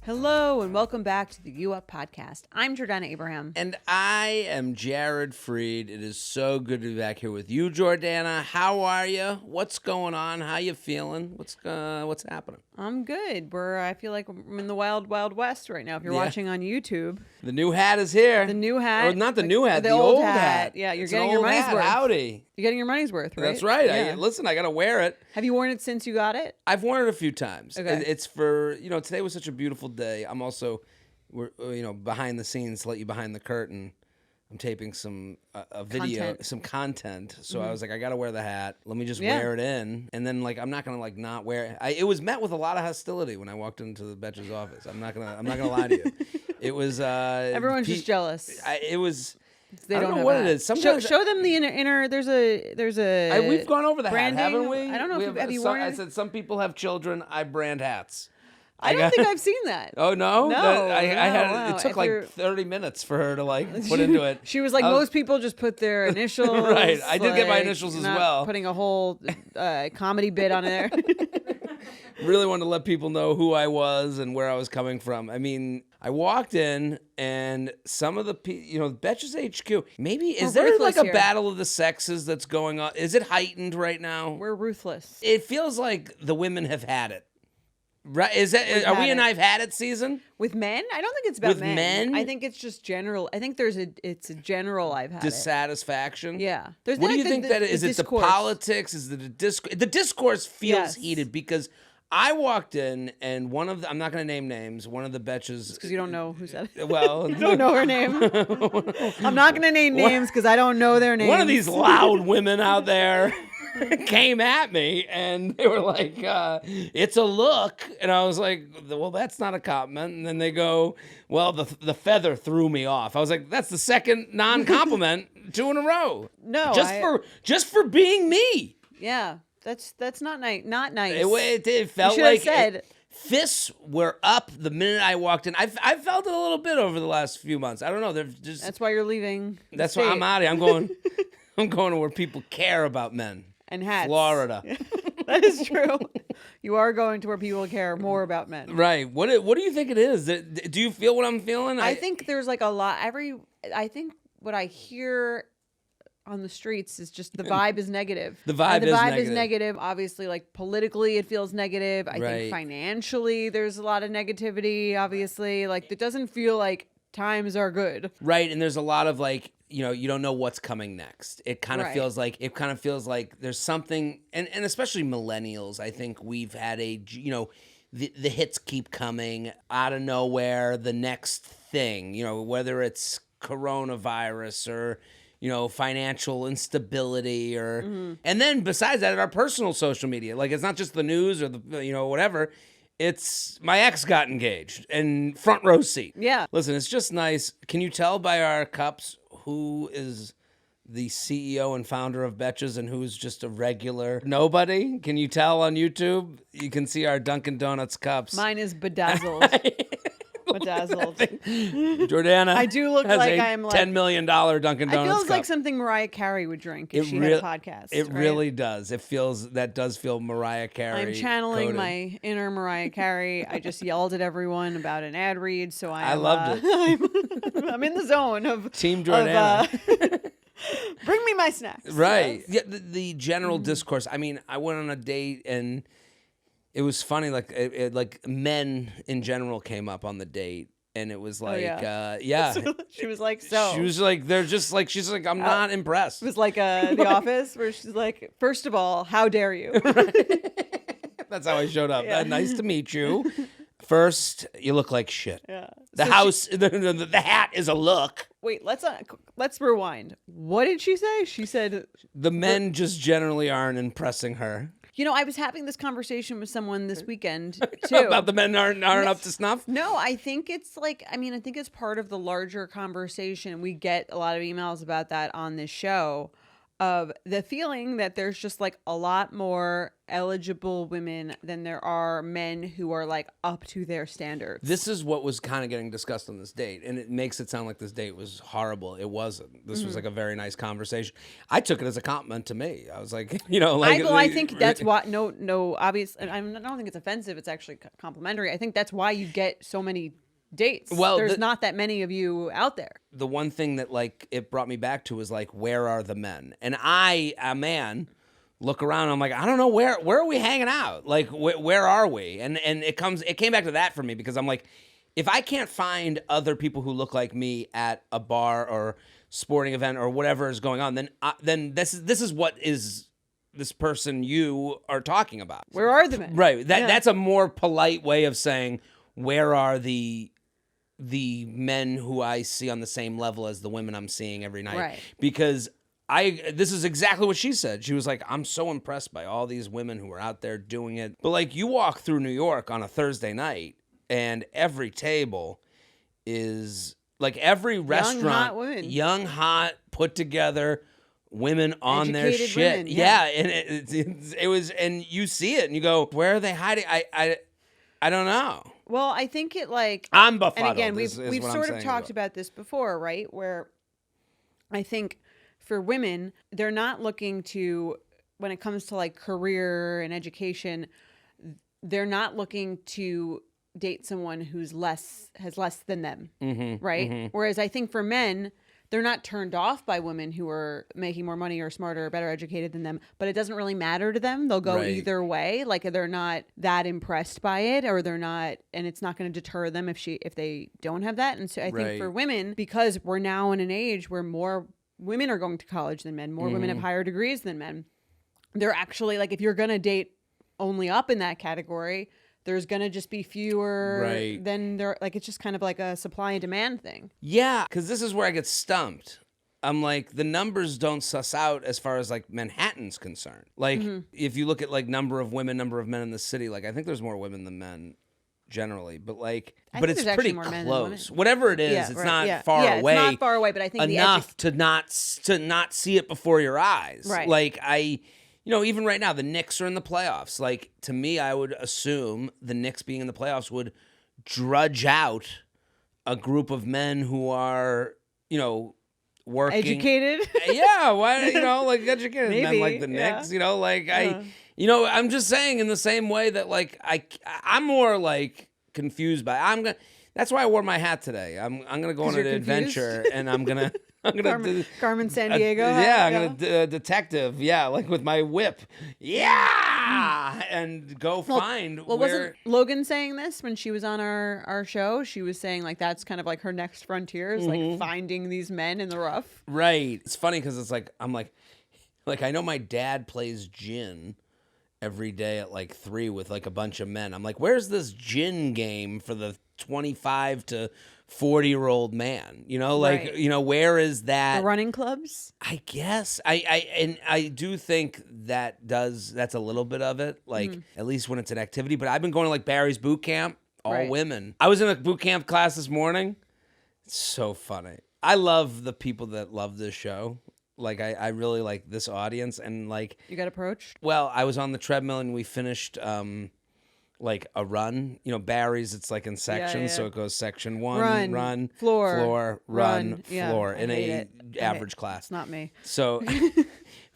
Hello and welcome back to the U Up Podcast. I'm Jordana Abraham. And I am Jared Freed. It is so good to be back here with you, Jordana. How are you? What's going on? How you feeling? What's happening? I'm good. I feel like I'm in the wild, wild west right now. If you're watching on YouTube. The new hat is here. The new hat. Or not the new hat, the old hat. Yeah, you're It's getting an your old money's hat. worth. Howdy. You're getting your money's worth, right? That's right. Yeah. I got to wear it. Have you worn it since you got it? I've worn it a few times. Okay. It's for, today was such a beautiful day. I'm also, behind the scenes, to let you behind the curtain. I'm taping some a video, some content. So I was like, I got to wear the hat. Let me just wear it in. And then I'm not going to not wear it. It was met with a lot of hostility when I walked into the Betches office. I'm not going to lie to you. It was Everyone's just jealous. It was They I don't know have what a it hat. is. Sometimes show them the inner. There's a. we've gone over the branding. hat, haven't we? I don't know. Have you worn it? I said some people have children. I brand hats. I don't think I've seen that. Oh no! No, I had. wow. It took If 30 minutes for her to put into it. She was like, most people just put their initials. Right. I did get my initials as not well. Putting a whole comedy bit on there. Really wanted to let people know who I was and where I was coming from. I mean, I walked in and some of the Betches HQ. Maybe is there ruthless a here. battle of the sexes that's going on? Is it heightened right now? We're ruthless. It feels like the women have had it. Right? Are we in I've had it season? With men? I don't think it's about With men? I think it's just general. I think it's a general I've had it. Dissatisfaction? Yeah. There's What do you think that is? Is it the discourse. politics? Is it the discourse? The discourse feels Yes. heated because I walked in and one of the, I'm not going to name names, one of the Betches. Because you don't know who said it. Well, You don't know her name. I'm not going to name names because I don't know their names. one of these loud women out there came at me and they were like, it's a look. And I was like, well, that's not a compliment. And then they go, well, the feather threw me off. I was like, that's the second non-compliment 2 in a row. No, just for being me. Yeah. That's not nice. Not nice. It felt You should have like said. Fists were up the minute I walked in. I felt it a little bit over the last few months. I don't know. They're just. That's why you're leaving. That's why I'm out of here. I'm going. I'm going to where people care about men. And hats. Florida. That is true. You are going to where people care more about men. Right. What do you think it is? Do you feel what I'm feeling? I think there's a lot. I think what I hear on the streets is just the vibe is negative. The vibe is negative. Obviously, politically, it feels negative. I Right. think financially, there's a lot of negativity. Obviously, it doesn't feel like times are good. Right. And there's a lot of you don't know what's coming next. It kind of Right. feels like there's something, and especially millennials. I think we've had the hits keep coming out of nowhere. The next thing, whether it's coronavirus or financial instability or, and then besides that, our personal social media, it's not just the news or the, whatever. It's my ex got engaged and front row seat. Yeah. Listen, it's just nice. Can you tell by our cups who is the CEO and founder of Betches and who's just a regular nobody? Can you tell on YouTube? You can see our Dunkin' Donuts cups. Mine is bedazzled. Bedazzled. Jordana I do look has like a I'm $10 million Dunkin' It Donuts feels cup. like something Mariah Carey would drink if she had a podcast. It right? really does. That does feel Mariah Carey. I'm channeling coded. my inner Mariah Carey. I just yelled at everyone about an ad read, so I loved it. I'm in the zone of Team Jordana. Bring me my snacks. Right. Yes. Yeah, the general discourse. I mean, I went on a date and it was funny. Men in general came up on the date, and it was yeah. She was like, so. She was like, she's like, I'm not impressed. It was like The Office, where she's like, first of all, how dare you? That's how I showed up. Yeah. Nice to meet you. First, you look like shit. Yeah. The So house, the hat is a look. Wait, let's rewind. What did she say? She said The men just generally aren't impressing her. I was having this conversation with someone this weekend too. About the men aren't up to snuff? No, I think it's I think it's part of the larger conversation. We get a lot of emails about that on this show of the feeling that there's just like a lot more eligible women than there are men who are like up to their standards. This is what was kind of getting discussed on this date, and it makes it sound like this date was horrible. It wasn't. This was like a very nice conversation. I took it as a compliment to me. I was like, I think that's why. No, obvious. And I don't think it's offensive. It's actually complimentary. I think that's why you get so many dates. Well, there's not that many of you out there. The one thing that like it brought me back to was like, where are the men? And I, a man, look around. I'm like, I don't know where are we hanging out? Like, where are we? And it came back to that for me because I'm like, if I can't find other people who look like me at a bar or sporting event or whatever is going on, then this is what is this person you are talking about. Where are the men? Right. That's a more polite way of saying where are the men who I see on the same level as the women I'm seeing every night. Right. Because this is exactly what she said. She was like, I'm so impressed by all these women who are out there doing it. But like you walk through New York on a Thursday night and every table is like every restaurant, young, hot, put together women on their Educated shit. women, yeah. And it was, and you see it and you go, where are they hiding? I don't know. Well, I think it like I'm befuddled. And again, is we've what I'm sort of saying talked about this before, right? Where I think for women, they're not looking to, when it comes to like career and education, they're not looking to date someone who's has less than them, right? Mm-hmm. Whereas I think for men, they're not turned off by women who are making more money or smarter or better educated than them, but it doesn't really matter to them. They'll go either way. Like they're not that impressed by it, or they're not, and it's not going to deter them if they don't have that. And so I think for women, because we're now in an age where more women are going to college than men, more women have higher degrees than men, they're actually like, if you're going to date only up in that category, there's going to just be fewer than there. Like, it's just kind of like a supply and demand thing. Yeah, because this is where I get stumped. I'm like, the numbers don't suss out as far as like Manhattan's concerned. Like, if you look at like number of women, number of men in the city, like I think there's more women than men generally, but like, but it's pretty close. Whatever it is, it's not far away. It's not far away, but I think enough to not see it before your eyes. Right. Like even right now, the Knicks are in the playoffs. Like, to me, I would assume the Knicks being in the playoffs would drudge out a group of men who are, working. Educated? Yeah, why, like educated men like the Knicks, I'm just saying in the same way that, like, I'm more, like, confused by, that's why I wore my hat today. I'm going to go on an adventure, and I'm going to... Carmen Sandiego. I'm gonna detective. Yeah, like with my whip. Yeah, and go find. Well, wasn't Logan saying this when she was on our show? She was saying like that's kind of like her next frontier is like finding these men in the rough. Right. It's funny because it's like I'm like I know my dad plays gin every day at like 3 with like a bunch of men. I'm like, where's this gin game for the 25 to 40-year-old man? Where is that? The running clubs? I guess. I do think that's a little bit of it, like at least when it's an activity. But I've been going to like Barry's boot camp, all women. I was in a boot camp class this morning. It's so funny. I love the people that love this show. Like I really like this audience, and like you got approached. Well, I was on the treadmill and we finished like a run. Barry's, it's like in sections, so it goes section 1, run, floor, run, floor in a average class. It's not me. So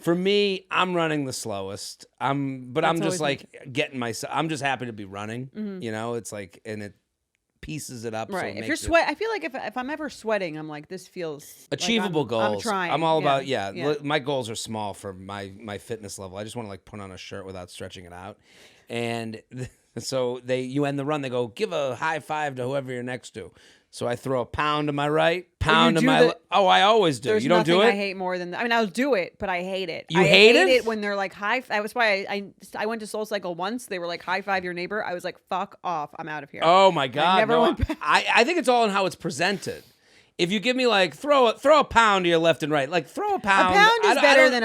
for me, I'm running the slowest. I'm just like getting myself. I'm just happy to be running. It's like, and it pieces it up. Right. So if you're sweat, I feel like if I'm ever sweating, I'm like, this feels achievable like goals. I'm trying. I'm all about my goals are small for my fitness level. I just want to like put on a shirt without stretching it out, and so you end the run. They go, give a high five to whoever you're next to. So I throw a pound to my right, pound to my left. Oh, I always do. You don't do it? I hate more than that. I mean, I'll do it, but I hate it. You hate it? I hate it when they're like high. That was why I went to Soul Cycle once. They were like high five your neighbor. I was like, fuck off. I'm out of here. Oh my God. I never went back. I think it's all in how it's presented. If you give me like throw a pound to your left and right, like throw a pound. A pound is better than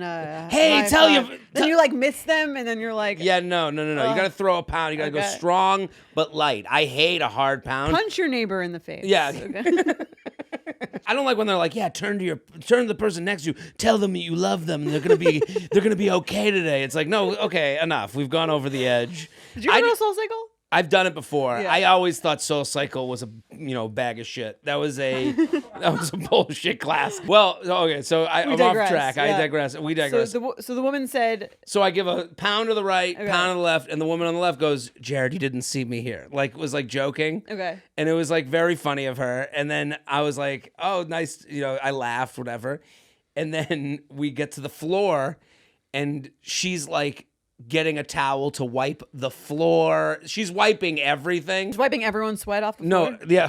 a. Hey, then you like miss them, and then you're like. Yeah, no. You got to throw a pound. You got to go strong but light. I hate a hard pound. Punch your neighbor in the face. Yeah. Okay. I don't like when they're like, yeah, turn to the person next to you, tell them you love them, and they're gonna be okay today. It's like, no, okay, enough. We've gone over the edge. Did you ever go to Soul Cycle? I've done it before. Yeah. I always thought Soul Cycle was a bag of shit. That was a bullshit class. Well, okay, so I'm off track. Yeah. I digress. We digress. So the woman said, So I give a pound to the right, Okay. pound to the left, and the woman on the left goes, "Jared, you didn't see me here." Like was like joking. okay. And it was like very funny of her. And then I was like, "Oh, nice." I laughed, whatever. And then we get to the floor, and she's like getting a towel to wipe the floor. She's wiping everything. She's wiping everyone's sweat off the floor. No, yeah,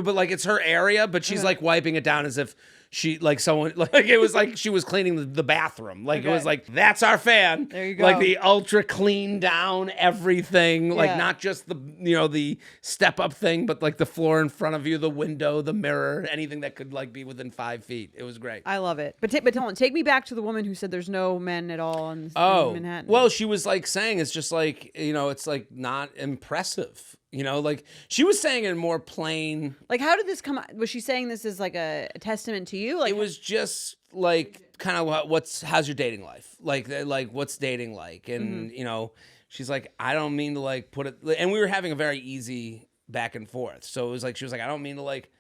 but like it's her area, but she's like wiping it down as if she like someone like it was like she was cleaning the bathroom. Like it was Okay. like that's our fan. There you go. Like the ultra clean down everything. Like Yeah. not just the step up thing, but like the floor in front of you, the window, the mirror, anything that could like be within 5 feet. It was great. I love it. But tell me, take me back to the woman who said there's no men at all in Manhattan. Well, she was like saying it's just like, it's like not impressive. Like she was saying it more plain. Like, how did this come? Was she saying this as like a testament to you? Like, It was just like kind of how's your dating life? Like what's dating like? And she's like, I don't mean to like put it, and we were having a very easy back and forth. So it was like, she was like, I don't mean to like,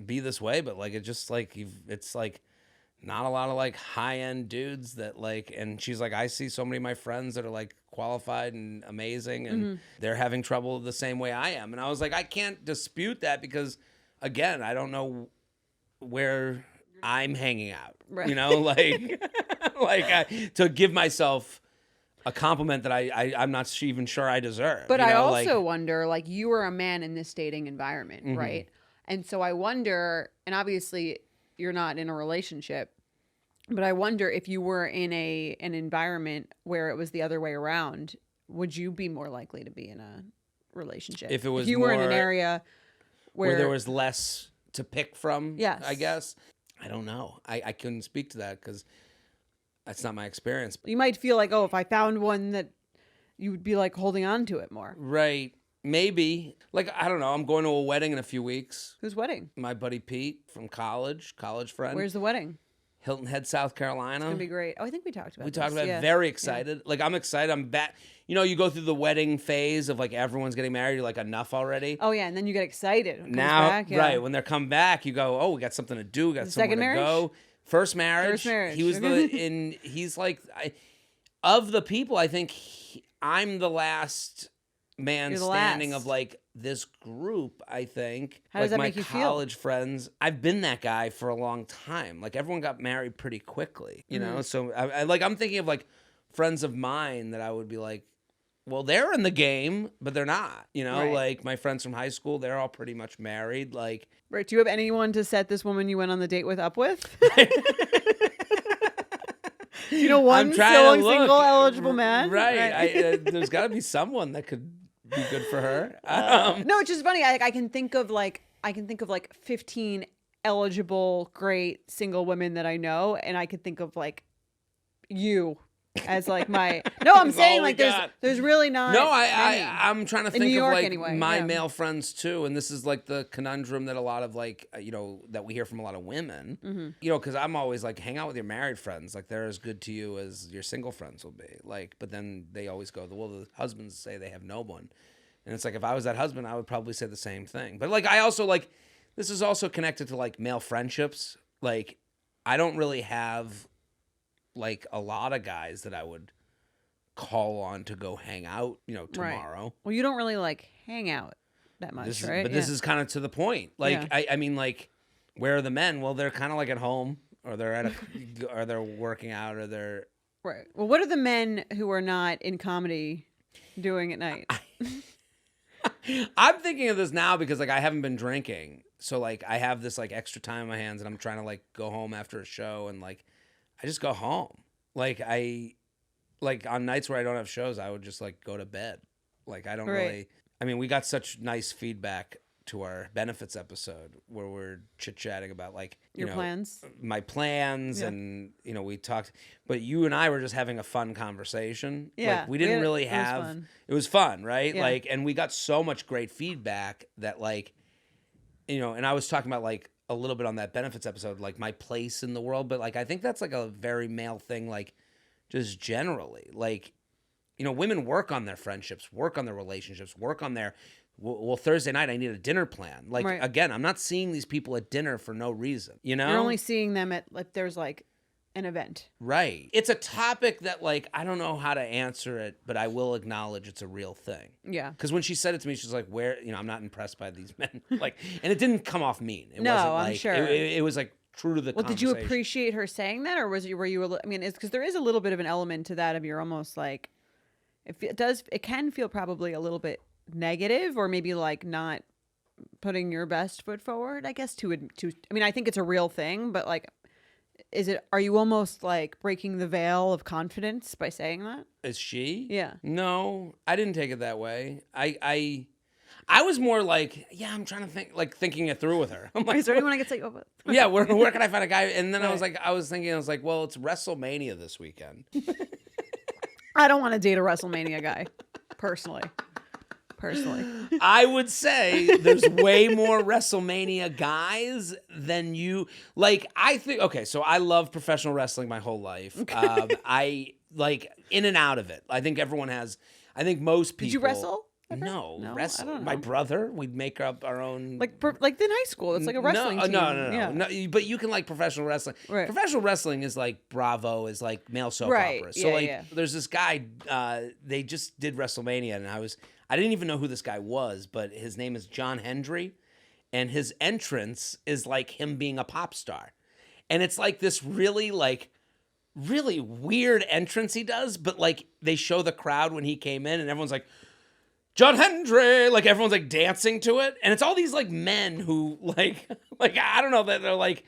be this way, but like, it just like, it's like not a lot of like high end dudes that like, and she's like, I see so many of my friends that are like qualified and amazing and they're having trouble the same way I am. And I was like, I can't dispute that because again, I don't know where I'm hanging out, Right. to give myself a compliment that I'm not even sure I deserve. But I also wonder, like, you were a man in this dating environment, right? And so I wonder, and obviously you're not in a relationship, but I wonder if you were in an environment where it was the other way around, would you be more likely to be in a relationship? If it was you were in an more area where there was less to pick from, Yes. I guess. I don't know. I couldn't speak to that because that's not my experience. you might feel like, oh, if I found one that you would be like holding on to it more. Right. Maybe. Like, I don't know. I'm going to a wedding in a few weeks. Whose wedding? My buddy Pete from college friend. Where's the wedding? Hilton Head, South Carolina. It's gonna be great. Oh, I think we talked about We this. talked about it. Yeah. Very excited. Like, I'm excited. I'm back. You go through the wedding phase of like everyone's getting married. You're like, enough already. Oh yeah, and then you get excited. When it comes Now, back, yeah. right when they come back, you go, oh, we got something to do. We got The somewhere second to marriage? go. First marriage. First marriage. He was he's like, of the people, I think I'm the last man You're the standing last. of like this group. I think. How does like that make you feel? my college friends. I've been that guy for a long time. Like everyone got married pretty quickly, Mm-hmm. So I'm thinking of like friends of mine that I would be like, well, they're in the game, but they're not. Right. Like my friends from high school, they're all pretty much married. Like, Right. Do you have anyone to set this woman you went on the date with up with? One trying to look. single eligible man? Right. There's got to be someone that could be good for her. No, it's just funny. I can think of like 15 eligible, great single women that I know, and I could think of like you as like my. No, I'm That's saying all we like got. there's really not. No, many. I'm trying to In think New of York like anyway, my yeah. male friends too, and this is like the conundrum that a lot of like that we hear from a lot of women. Mm-hmm. Because I'm always like, hang out with your married friends, like they're as good to you as your single friends will be. Like, but then they always go, well, the husbands say they have no one, and it's like if I was that husband, I would probably say the same thing. But like I also like this is also connected to like male friendships. Like I don't really have like a lot of guys that I would call on to go hang out, tomorrow. Well, you don't really like hang out that much, right? But this is kind of to the point. Like, Yeah. I mean, like, where are the men? Well, they're kind of like at home, or they're or they're working out, or they're. Right. Well, what are the men who are not in comedy doing at night? I'm thinking of this now because like I haven't been drinking, so like I have this like extra time on my hands, and I'm trying to like go home after a show, and like I just go home. Like on nights where I don't have shows, I would just like go to bed. Like I don't Right. really. I mean, we got such nice feedback to our benefits episode where we're chit chatting about like Your plans? my plans, Yeah. and we talked. But you and I were just having a fun conversation. Yeah, like, we didn't really it was have. fun. It was fun, right? Yeah. Like, and we got so much great feedback that like and I was talking about like a little bit on that benefits episode, like my place in the world, but like I think that's like a very male thing, like just generally, like women work on their friendships, work on their relationships, work on their well, Thursday night I need a dinner plan. Like Right. again, I'm not seeing these people at dinner for no reason. You're only seeing them at like there's like an event. Right. It's a topic that like I don't know how to answer it, but I will acknowledge it's a real thing. Yeah. Because when she said it to me, she's like, "Where? I'm not impressed by these men." Like, and it didn't come off mean. It No, wasn't I'm like, sure. It was like true to the. Well, did you conversation. appreciate her saying that, or were you? I mean, it's because there is a little bit of an element to that of you're almost like, it can feel probably a little bit negative, or maybe like not putting your best foot forward. I guess I mean, I think it's a real thing, but like, are you almost like breaking the veil of confidence by saying that? Is she? Yeah. No, I didn't take it that way. I was more like, yeah, I'm trying to think, like thinking it through with her. I'm like, Is there anyone I could say? Oh, yeah, where can I find a guy? And then I was Right. like, I was like, well, it's WrestleMania this weekend. I don't want to date a WrestleMania guy, personally. I would say there's way more WrestleMania guys than you. Like, I think, okay, so I love professional wrestling my whole life. I like in and out of it. I think most people. Did you wrestle? ever? No, I wrestle. don't know. My brother, we'd make up our own. Like in high school, it's like a wrestling team. No. Yeah. No, but you can like professional wrestling. Right. Professional wrestling is like Bravo, is like male soap Right. opera. So Yeah, like, yeah. there's this guy. They just did WrestleMania, and I didn't even know who this guy was, but his name is John Hendry, and his entrance is like him being a pop star, and it's like this really weird entrance he does, but like they show the crowd when he came in, and everyone's like, John Hendry, like everyone's like dancing to it, and it's all these like men who like I don't know, that they're like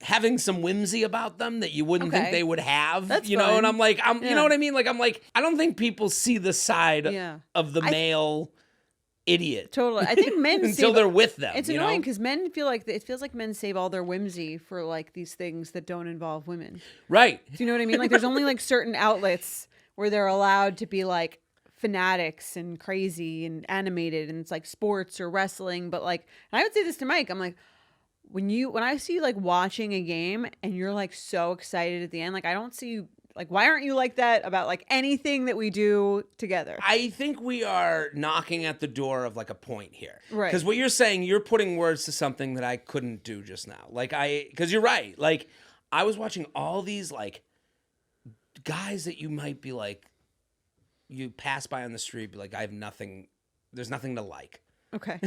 having some whimsy about them that you wouldn't think Okay. they would have, That's you know. fun. And I'm like, you Yeah. know what I mean? Like I'm like, I don't think people see the side Yeah. of the male idiot Totally. I think men until save, they're with them. it's you annoying know? because men feel like it feels like men save all their whimsy for like these things that don't involve women. Right? Do you know what I mean? Like there's only like certain outlets where they're allowed to be like fanatics and crazy and animated, and it's like sports or wrestling. But like, and I would say this to Mike, I'm like, when I see you like watching a game and you're like so excited at the end, like I don't see you, like why aren't you like that about like anything that we do together? I think we are knocking at the door of like a point here. Right. Because what you're saying, you're putting words to something that I couldn't do just now. Because you're right. Like, I was watching all these like guys that you might be like, you pass by on the street, be like, there's nothing to like. Okay.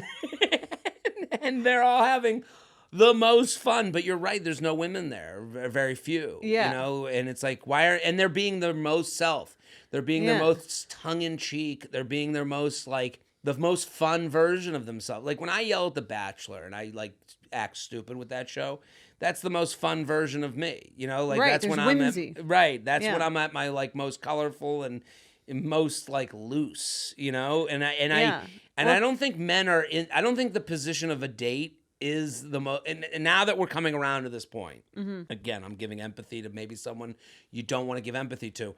And they're all having the most fun, but you're right, there's no women there, very few. Yeah. You know, and it's like, and they're being their most self. They're being their Yeah. most tongue-in-cheek. They're being their most, like, the most fun version of themselves. Like, when I yell at The Bachelor and I, like, act stupid with that show, that's the most fun version of me. You know, like, Right, that's when there's I'm whimsy. right, that's Yeah. when I'm at my, like, most colorful and most, like, loose, you know? Yeah. I don't think men are in, I don't think the position of a date is the most, and now that we're coming around to this point, again, I'm giving empathy to maybe someone you don't want to give empathy to.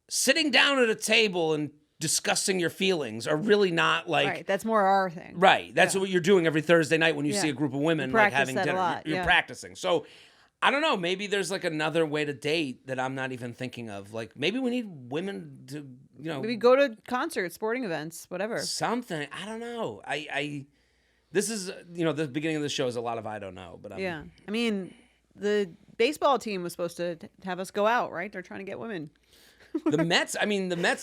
Sitting down at a table and discussing your feelings are really not like, Right. That's more our thing. right. That's Yeah. what you're doing every Thursday night when you Yeah. see a group of women You like practice having that a dinner. lot, You're yeah. practicing. So I don't know. Maybe there's like another way to date that I'm not even thinking of. Like maybe we need women to, Maybe go to concerts, sporting events, whatever. something. I don't know. This is, the beginning of the show is a lot of I don't know, but Yeah. I mean, the baseball team was supposed to have us go out, right? They're trying to get women. the Mets,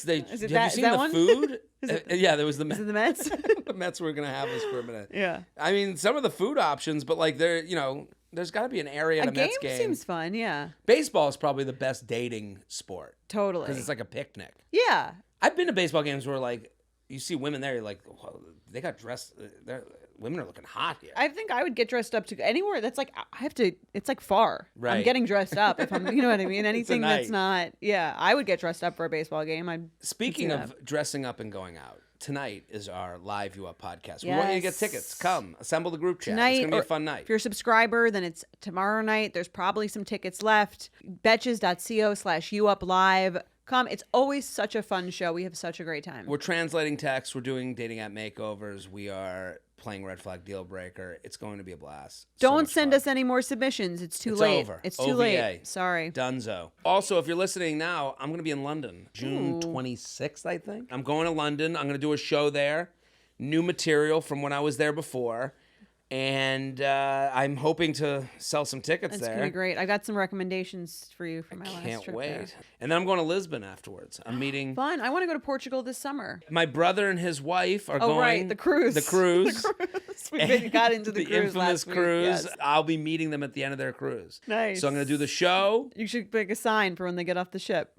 they, Is it have you is seen that the one? food? Is it Yeah, there was the Is Mets. it the Mets? The Mets were going to have us for a minute. Yeah. I mean, some of the food options, but like there's got to be an area at A a game Mets game. seems fun. Yeah. Baseball is probably the best dating sport Totally. because it's like a picnic. Yeah. I've been to baseball games where like you see women there, you're like, "Whoa, they got dressed. Women are looking hot here. I think I would get dressed up to go anywhere that's like, I have to, it's like far. I'm Right. getting dressed up if I'm, you know what I mean? Anything that's night. not, yeah, I would get dressed up for a baseball game. Speaking I'd of dressing up and going out, tonight is our Live You Up podcast. We want you to get Yes. tickets. Come, assemble the group chat. Tonight, It's going to be or a fun night. If you're a subscriber, then it's tomorrow night. There's probably some tickets left. Betches.co/youuplive. Come. It's always such a fun show. We have such a great time. We're translating text. We're doing dating app makeovers. We are playing Red Flag Deal Breaker. It's going to be a blast. Don't send us any more submissions. It's too late. Over. It's too OVA. late. Sorry. Dunzo. Also, if you're listening now, I'm going to be in London, June 26th, I think. I'm going to London. I'm going to do a show there. New material from when I was there before. And I'm hoping to sell some tickets That's there. going to be great. I got some recommendations for you for my last Can't trip wait. there. And then I'm going to Lisbon afterwards. I'm meeting... Fun. I want to go to Portugal this summer. My brother and his wife are going. Oh, right. The cruise. The cruise. We got into the cruise infamous last week. cruise. Yes. I'll be meeting them at the end of their cruise. Nice. So I'm going to do the show. You should make a sign for when they get off the ship.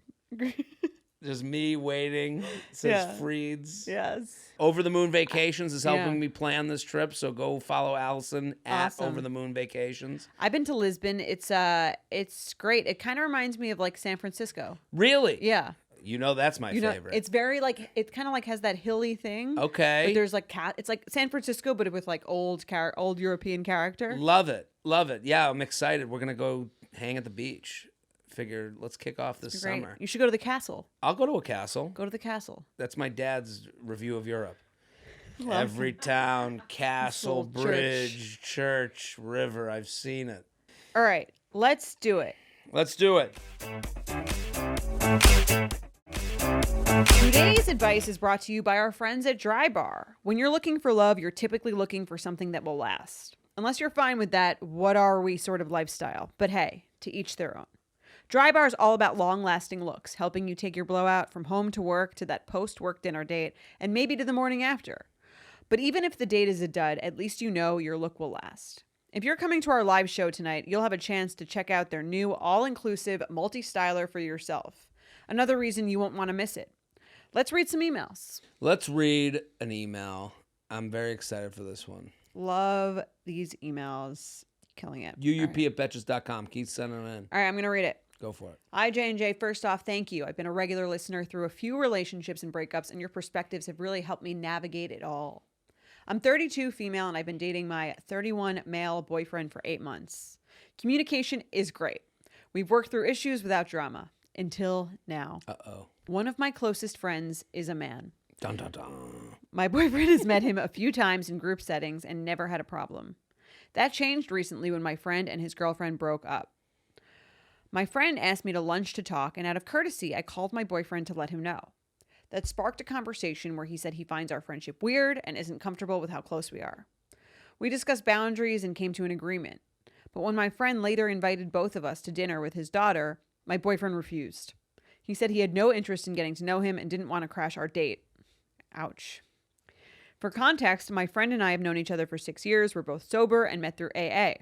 Just me waiting. It says Yeah. Freeds. Yes. Over the Moon Vacations is helping Yeah. me plan this trip. So go follow Allison at Awesome. Over the Moon Vacations. I've been to Lisbon. It's great. It kind of reminds me of like San Francisco. Really? Yeah. You know that's my You know, favorite. it's very like it kind of like has that hilly thing. Okay. But there's like it's like San Francisco, but with like old European character. Love it. Love it. Yeah, I'm excited. We're going to go hang at the beach. Figure let's kick off this Great. summer. You should go to the castle. I'll go to a castle. Go to the castle. That's my dad's review of Europe. Love Every town, castle, Little bridge, church, river. I've seen it. All right, let's do it. Let's do it. Today's advice is brought to you by our friends at Dry Bar. When you're looking for love, you're typically looking for something that will last. Unless you're fine with that, what are we sort of lifestyle? But hey, to each their own. Dry Bar is all about long-lasting looks, helping you take your blowout from home to work to that post-work dinner date, and maybe to the morning after. But even if the date is a dud, at least you know your look will last. If you're coming to our live show tonight, you'll have a chance to check out their new all-inclusive multi-styler for yourself. Another reason you won't want to miss it. Let's read some emails. Let's read an email. I'm very excited for this one. Love these emails. Killing it. UUP@betches.com. Keep sending them in. All right, I'm going to read it. Go for it. Hi, J&J. First off, thank you. I've been a regular listener through a few relationships and breakups, and your perspectives have really helped me navigate it all. I'm 32, female, and I've been dating my 31 male boyfriend for 8 months. Communication is great. We've worked through issues without drama. Until now. Uh-oh. One of my closest friends is a man. Dun, dun, dun. My boyfriend has met him a few times in group settings and never had a problem. That changed recently when my friend and his girlfriend broke up. My friend asked me to lunch to talk, and out of courtesy, I called my boyfriend to let him know. That sparked a conversation where he said he finds our friendship weird and isn't comfortable with how close we are. We discussed boundaries and came to an agreement. But when my friend later invited both of us to dinner with his daughter, my boyfriend refused. He said he had no interest in getting to know him and didn't want to crash our date. Ouch. For context, my friend and I have known each other for 6 years. We're both sober and met through AA.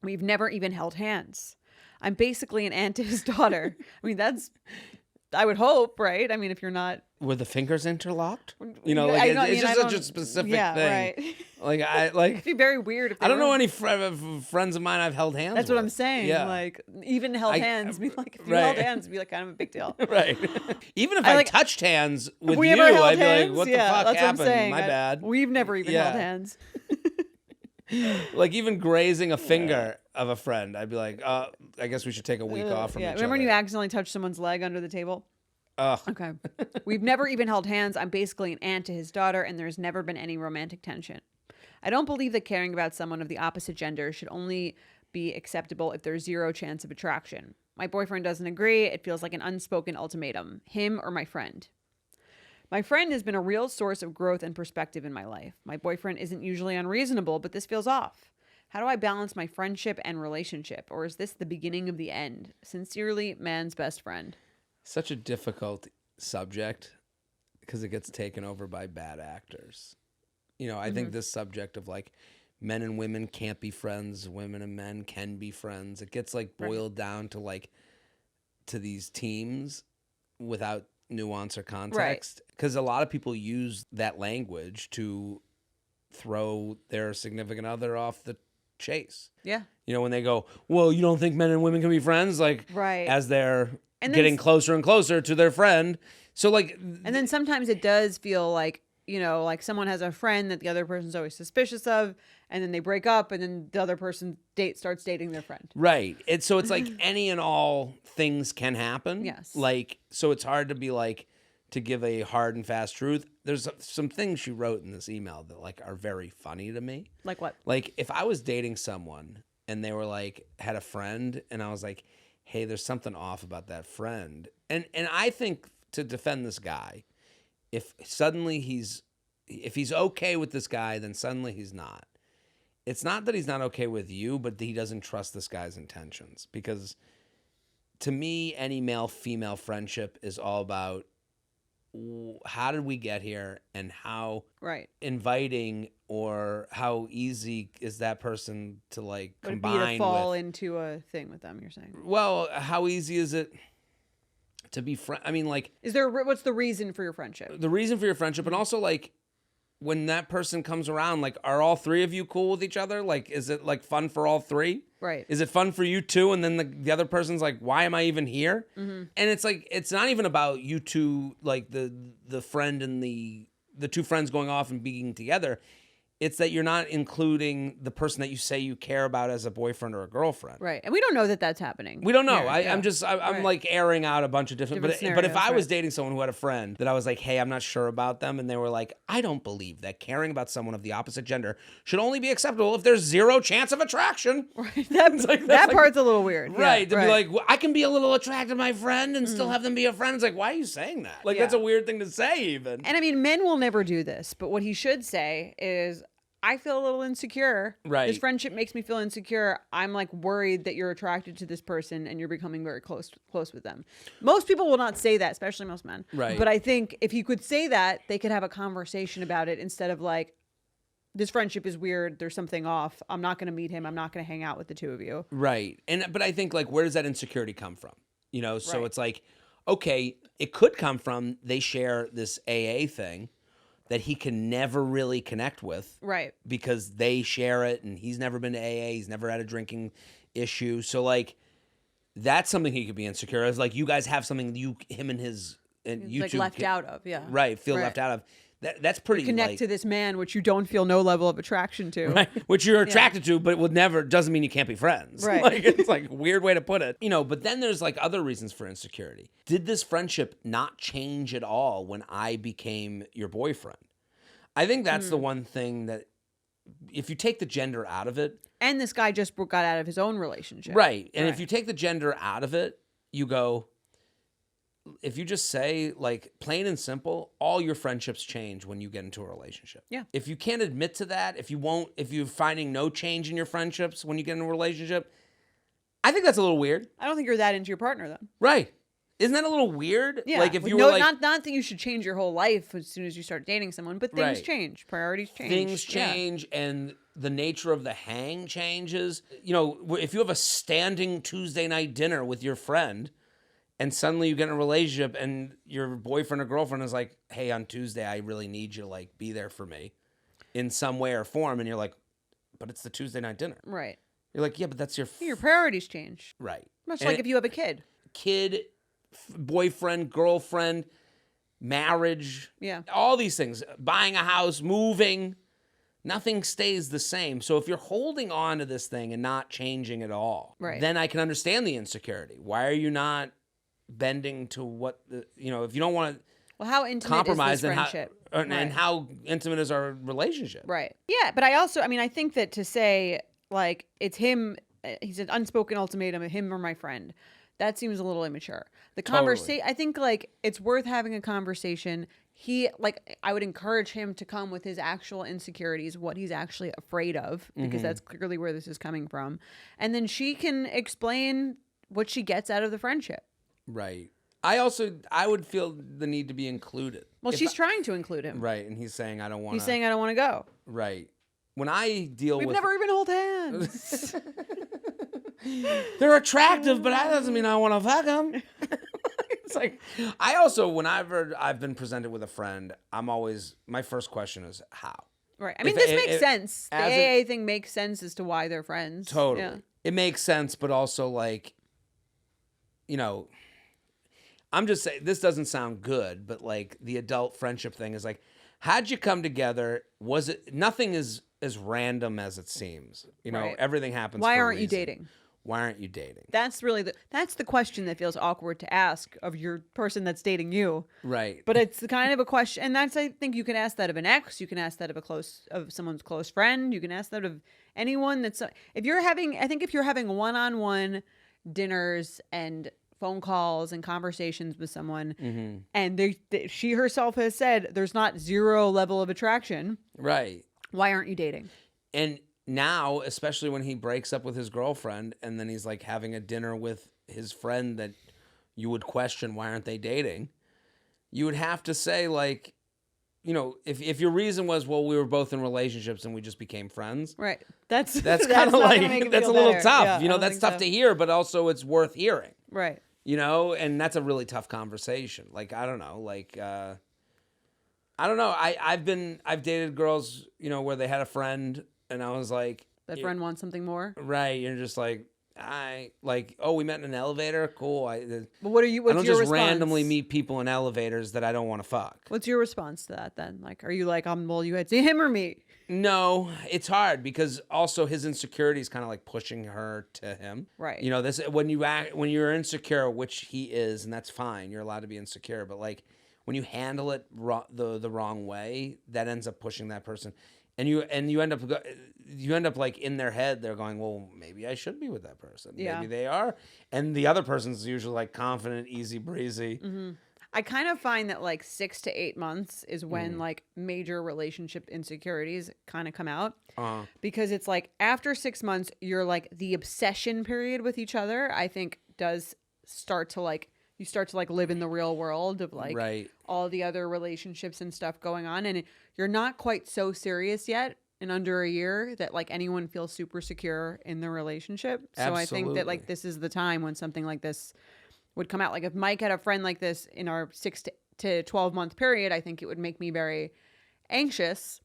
We've never even held hands. I'm basically an aunt to his daughter. I mean, I would hope, right? I mean, if you're not... Were the fingers interlocked? You know, I like don't- it's I just such don't- a specific yeah, thing. right. Like It'd be very weird if they I don't know were- any friends of mine I've held hands That's with. what I'm saying. Yeah. Like, even held hands. Be like, if you right. held hands, it'd be like kind of a big deal. Right. Even if I I like- touched hands with Have we you, ever held I'd be hands? like, what Yeah, the fuck that's happened? what I'm saying. My bad. We've never even Yeah. held hands. Like even grazing a finger of a friend, I'd be like, I guess we should take a week off from each Remember when other. you accidentally touched someone's leg under the table? Ugh. Okay. We've never even held hands. I'm basically an aunt to his daughter, and there's never been any romantic tension. I don't believe that caring about someone of the opposite gender should only be acceptable if there's zero chance of attraction. My boyfriend doesn't agree. It feels like an unspoken ultimatum, him or my friend. My friend has been a real source of growth and perspective in my life. My boyfriend isn't usually unreasonable, but this feels off. How do I balance my friendship and relationship? Or is this the beginning of the end? Sincerely, man's best friend. Such a difficult subject because it gets taken over by bad actors. You know, I think this subject of like men and women can't be friends, women and men can be friends. It gets like boiled down to like to these teams without nuance or context. Because a lot of people use that language to throw their significant other off the chase. Yeah. You know, when they go, well, you don't think men and women can be friends? Like, Right. as they're And then getting closer and closer to their friend. So, like, And then sometimes it does feel like you know, like someone has a friend that the other person's always suspicious of, and then they break up, and then the other person starts dating their friend. Right. So it's like any and all things can happen. Yes. Like, so it's hard to be like, to give a hard and fast truth. There's some things she wrote in this email that like are very funny to me. Like what? Like if I was dating someone and they were like, had a friend, and I was like, hey, there's something off about that friend. And I think, to defend this guy, if suddenly if he's okay with this guy, then suddenly he's not. It's not that he's not okay with you, but he doesn't trust this guy's intentions. Because to me, any male-female friendship is all about how did we get here, and how Right. inviting or how easy is that person to like Would it be combine to fall with. into a thing with them, you're saying? Well, how easy is it to be I mean, like, What's the reason for your friendship? the reason for your friendship, and also like when that person comes around, like, are all three of you cool with each other? Like, is it like fun for all three? Right. Is it fun for you too? And then the other person's like, why am I even here? Mm-hmm. And it's like, it's not even about you two, like the friend and the two friends going off and being together. It's that you're not including the person that you say you care about as a boyfriend or a girlfriend. Right. And we don't know that that's happening. We don't know. Here. I'm Right. like airing out a bunch of different but if scenarios, I was right. dating someone who had a friend that I was like, hey, I'm not sure about them, and they were like, I don't believe that caring about someone of the opposite gender should only be acceptable if there's zero chance of attraction. Right. That part's a little weird. Right. Yeah, To be like, well, I can be a little attracted to my friend and still have them be a friend. It's like, why are you saying that? Like, Yeah. that's a weird thing to say even. And I mean, men will never do this, but what he should say is, I feel a little insecure. Right. This friendship makes me feel insecure. I'm like worried that you're attracted to this person and you're becoming very close with them. Most people will not say that, especially most men. Right. But I think if he could say that, they could have a conversation about it instead of like, this friendship is weird. There's something off. I'm not going to meet him. I'm not going to hang out with the two of you. Right. But I think, like, where does that insecurity come from? You know, so Right. it's like, okay, it could come from they share this AA thing that he can never really connect with. Right. Because they share it and he's never been to AA, he's never had a drinking issue. So like that's something he could be insecure. It's like you guys have something him and his and you like two left out of. Yeah. Right, feel Right. left out of. That's pretty Connect like, to this man, which you don't feel no level of attraction to. right, which you're attracted to, but will never doesn't mean you can't be friends. Right. Like it's like a weird way to put it. You know, but then there's like other reasons for insecurity. Did this friendship not change at all when I became your boyfriend? I think that's the one thing that if you take the gender out of it. And this guy just got out of his own relationship. Right. And if Right. you take the gender out of it, you go, if you just say, like, plain and simple, all your friendships change when you get into a relationship. Yeah. If you can't admit to that, if you're finding no change in your friendships when you get in a relationship, I think that's a little weird. I don't think you're that into your partner, though. Right. Isn't that a little weird? Yeah. Like, if Well, you were like, not that you should change your whole life as soon as you start dating someone, but things Right. change. Priorities change. things Yeah. change and the nature of the hang changes. You know, if you have a standing Tuesday night dinner with your friend and suddenly you get in a relationship and your boyfriend or girlfriend is like, hey, on Tuesday, I really need you to like be there for me in some way or form. And you're like, but it's the Tuesday night dinner. Right. You're like, yeah, but that's your, Your priorities change. right. Much And like if you have a kid. kid, boyfriend, girlfriend, marriage, Yeah. all these things, buying a house, moving, nothing stays the same. So if you're holding on to this thing and not changing at all, Right. then I can understand the insecurity. Why are you not bending to what, if you don't want to Well, how intimate compromise is this and how, friendship? and Right. how intimate is our relationship? Right. Yeah, but I think that to say, like, it's him, he's an unspoken ultimatum, him or my friend, that seems a little immature. The conversation, I think, like, it's worth having a conversation. I would encourage him to come with his actual insecurities, what he's actually afraid of, because that's clearly where this is coming from. And then she can explain what she gets out of the friendship. Right. I would feel the need to be included. Well, she's trying to include him. Right. And he's saying, I don't want to. He's saying, I don't want to go. Right. When I deal We've with. never even hold hands. They're attractive, but that doesn't mean I want to fuck them. It's like, whenever I've been presented with a friend, my first question is how? Right. I mean, If this it- makes it- sense. The as AA thing makes sense as to why they're friends. Totally. Yeah. It makes sense, but also like, I'm just saying, this doesn't sound good, but like the adult friendship thing is like, how'd you come together? Was it nothing is as random as it seems? You know, Right. everything happens. Why for a aren't you reason. dating? Why aren't you dating? That's really that's the question that feels awkward to ask of your person that's dating you. Right. But it's the kind of a question, and that's, I think you can ask that of an ex, you can ask that of someone's close friend, you can ask that of anyone that's if you're having one-on-one dinners and phone calls and conversations with someone, and she herself has said there's not zero level of attraction. Right. Why aren't you dating? And now, especially when he breaks up with his girlfriend and then he's like having a dinner with his friend that you would question, why aren't they dating? You would have to say, like, you know, if your reason was, well, we were both in relationships and we just became friends. Right. That's Kind of not gonna make like, it that's a feel little better. tough. Yeah, You I know, don't that's think tough so. to hear, but also it's worth hearing. Right. You know, and that's a really tough conversation. Like, I don't know, like, I don't know. I've dated girls, you know, where they had a friend and I was like, That friend wants something more. right. You're just like, oh, we met in an elevator. Cool. But what's I don't your just response? randomly meet people in elevators that I don't want to fuck. What's your response to that then? Like, are you like, well, you had to see him or me? No, it's hard because also his insecurity is kind of like pushing her to him. Right. You know, this when you're insecure, which he is, and that's fine. You're allowed to be insecure, but like when you handle it the wrong way, that ends up pushing that person, and you end up like in their head, they're going, well, maybe I should be with that person. Yeah. Maybe they are, and the other person's usually like confident, easy breezy. Mm-hmm. I kind of find that like 6 to 8 months is when like major relationship insecurities kind of come out. Because it's like after 6 months, you're like the obsession period with each other, I think does start to like, you start to like live in the real world of like Right. all the other relationships and stuff going on. And you're not quite so serious yet in under a year that like anyone feels super secure in the relationship. So I think that like Absolutely. this is the time when something like this would come out. Like if Mike had a friend like this in our 6 to 12 month period, I think it would make me very anxious.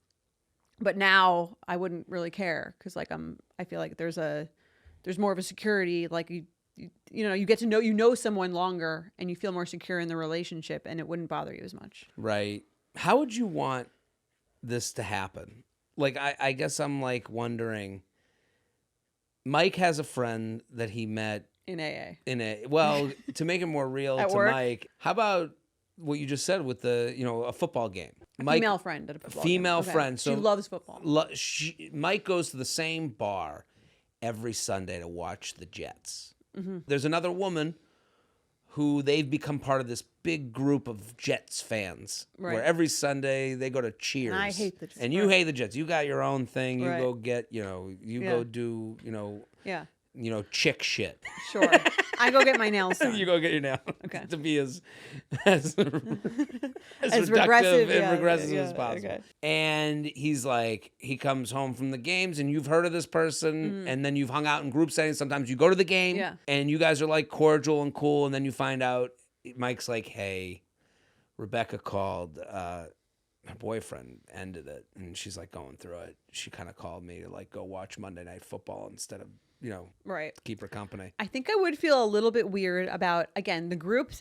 But now I wouldn't really care because like I feel like there's more of a security. Like you know, you get to know someone longer and you feel more secure in the relationship and it wouldn't bother you as much. Right. How would you want this to happen? Like, I guess I'm like wondering, Mike has a friend that he met In AA. well, to make it more real At to work? Mike, how about what you just said with a football game? Female friend at a football game. female Okay. friend. She So loves football. Mike goes to the same bar every Sunday to watch the Jets. Mm-hmm. There's another woman who they've become part of this big group of Jets fans, Right. where every Sunday they go to Cheers. And I hate the Jets. And you Right. hate the Jets. You got your own thing. You Right. go get, you Yeah. go do, Yeah, chick shit. sure. I go get my nails done. You go get your nail. Okay. To be as As reductive regressive, and yeah, regressive yeah, as possible. okay. And he's like, he comes home from the games and you've heard of this person and then you've hung out in group settings. Sometimes you go to the game Mm-hmm. Yeah. and you guys are like cordial and cool. And then you find out Mike's like, hey, Rebecca called, her boyfriend ended it. And she's like going through it. She kind of called me to like go watch Monday Night Football instead of, Right. keep her company. I think I would feel a little bit weird about, again, the group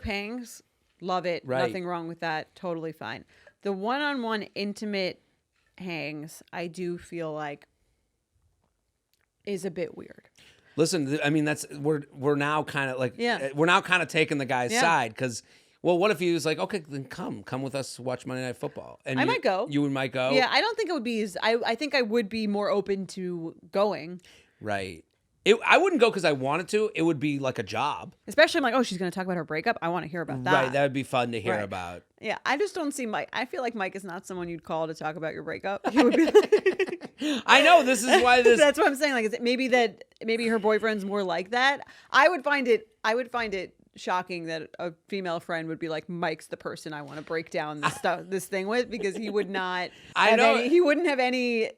hangs. Love it. Right. Nothing wrong with that. Totally fine. The one-on-one intimate hangs, I do feel like is a bit weird. Listen, I mean, we're now kind of like, Yeah. we're now kind of taking the guy's Yeah. side because, well, what if he was like, okay, then come with us to watch Monday Night Football, and I might go. You might go, Yeah, I don't think it would be as, I think I would be more open to going. right? I wouldn't go because I wanted to. It would be like a job, Especially I'm like, oh, she's going to talk about her breakup. I want to hear about that. right? That would be fun to hear Right. about. Yeah, I just don't see Mike. I feel like Mike is not someone you'd call to talk about your breakup. He would be like, I know this is why this. That's what I'm saying. Like, is it maybe her boyfriend's more like that. I would find it shocking that a female friend would be like, Mike's the person I want to break down this thing with, because he would not. He wouldn't have any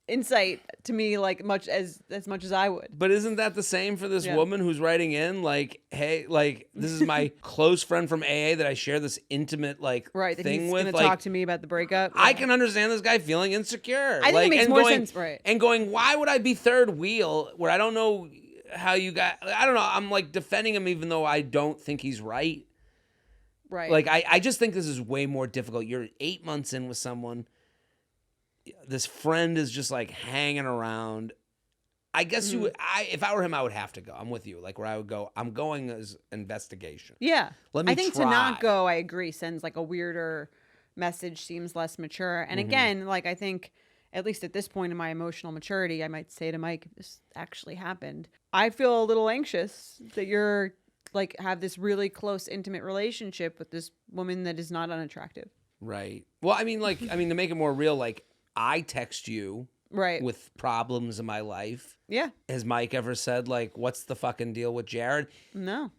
insight to me like much as I would. But isn't that the same for this Yeah. woman who's writing in like, hey, like this is my close friend from AA that I share this intimate like Right, that thing he's with. going to Like, talk to me about the breakup. I Yeah. can understand this guy feeling insecure. I think it like, makes and more going, sense, right. And going, why would I be third wheel where I don't know how you got? I don't know. I'm like defending him even though I don't think he's right. Right. Like, I just think this is way more difficult. You're 8 months in with someone. This friend is just like hanging around. I guess if I were him, I would have to go. I'm with you. Like, where I would go, I'm going as investigation. Yeah. Let me I think try. to not go, I agree, sends like a weirder message, seems less mature. And again, like, I think, at least at this point in my emotional maturity, I might say to Mike, if this actually happened, I feel a little anxious that you're like have this really close, intimate relationship with this woman that is not unattractive. Right. Well, I mean, to make it more real, like, I text you Right. with problems in my life. Yeah. Has Mike ever said, like, what's the fucking deal with Jared? No.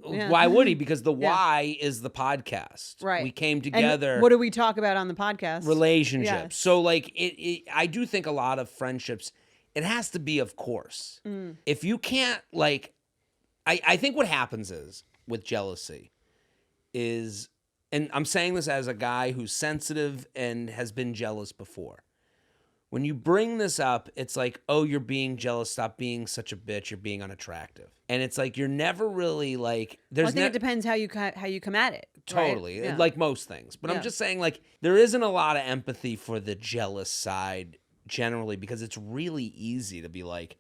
Yeah. Why would he? Because the why is the podcast. Right. We came together. And what do we talk about on the podcast? Relationships. Yes. So, like, I do think a lot of friendships, it has to be, of course. If you can't, like, I think what happens is, with jealousy, is, and I'm saying this as a guy who's sensitive and has been jealous before. When you bring this up, it's like, oh, you're being jealous. Stop being such a bitch. You're being unattractive. And it's like, you're never really like, Well, I think it depends how you come at it. Totally. Right? Yeah. Like most things. But Yeah. I'm just saying, like, there isn't a lot of empathy for the jealous side generally, because it's really easy to be like,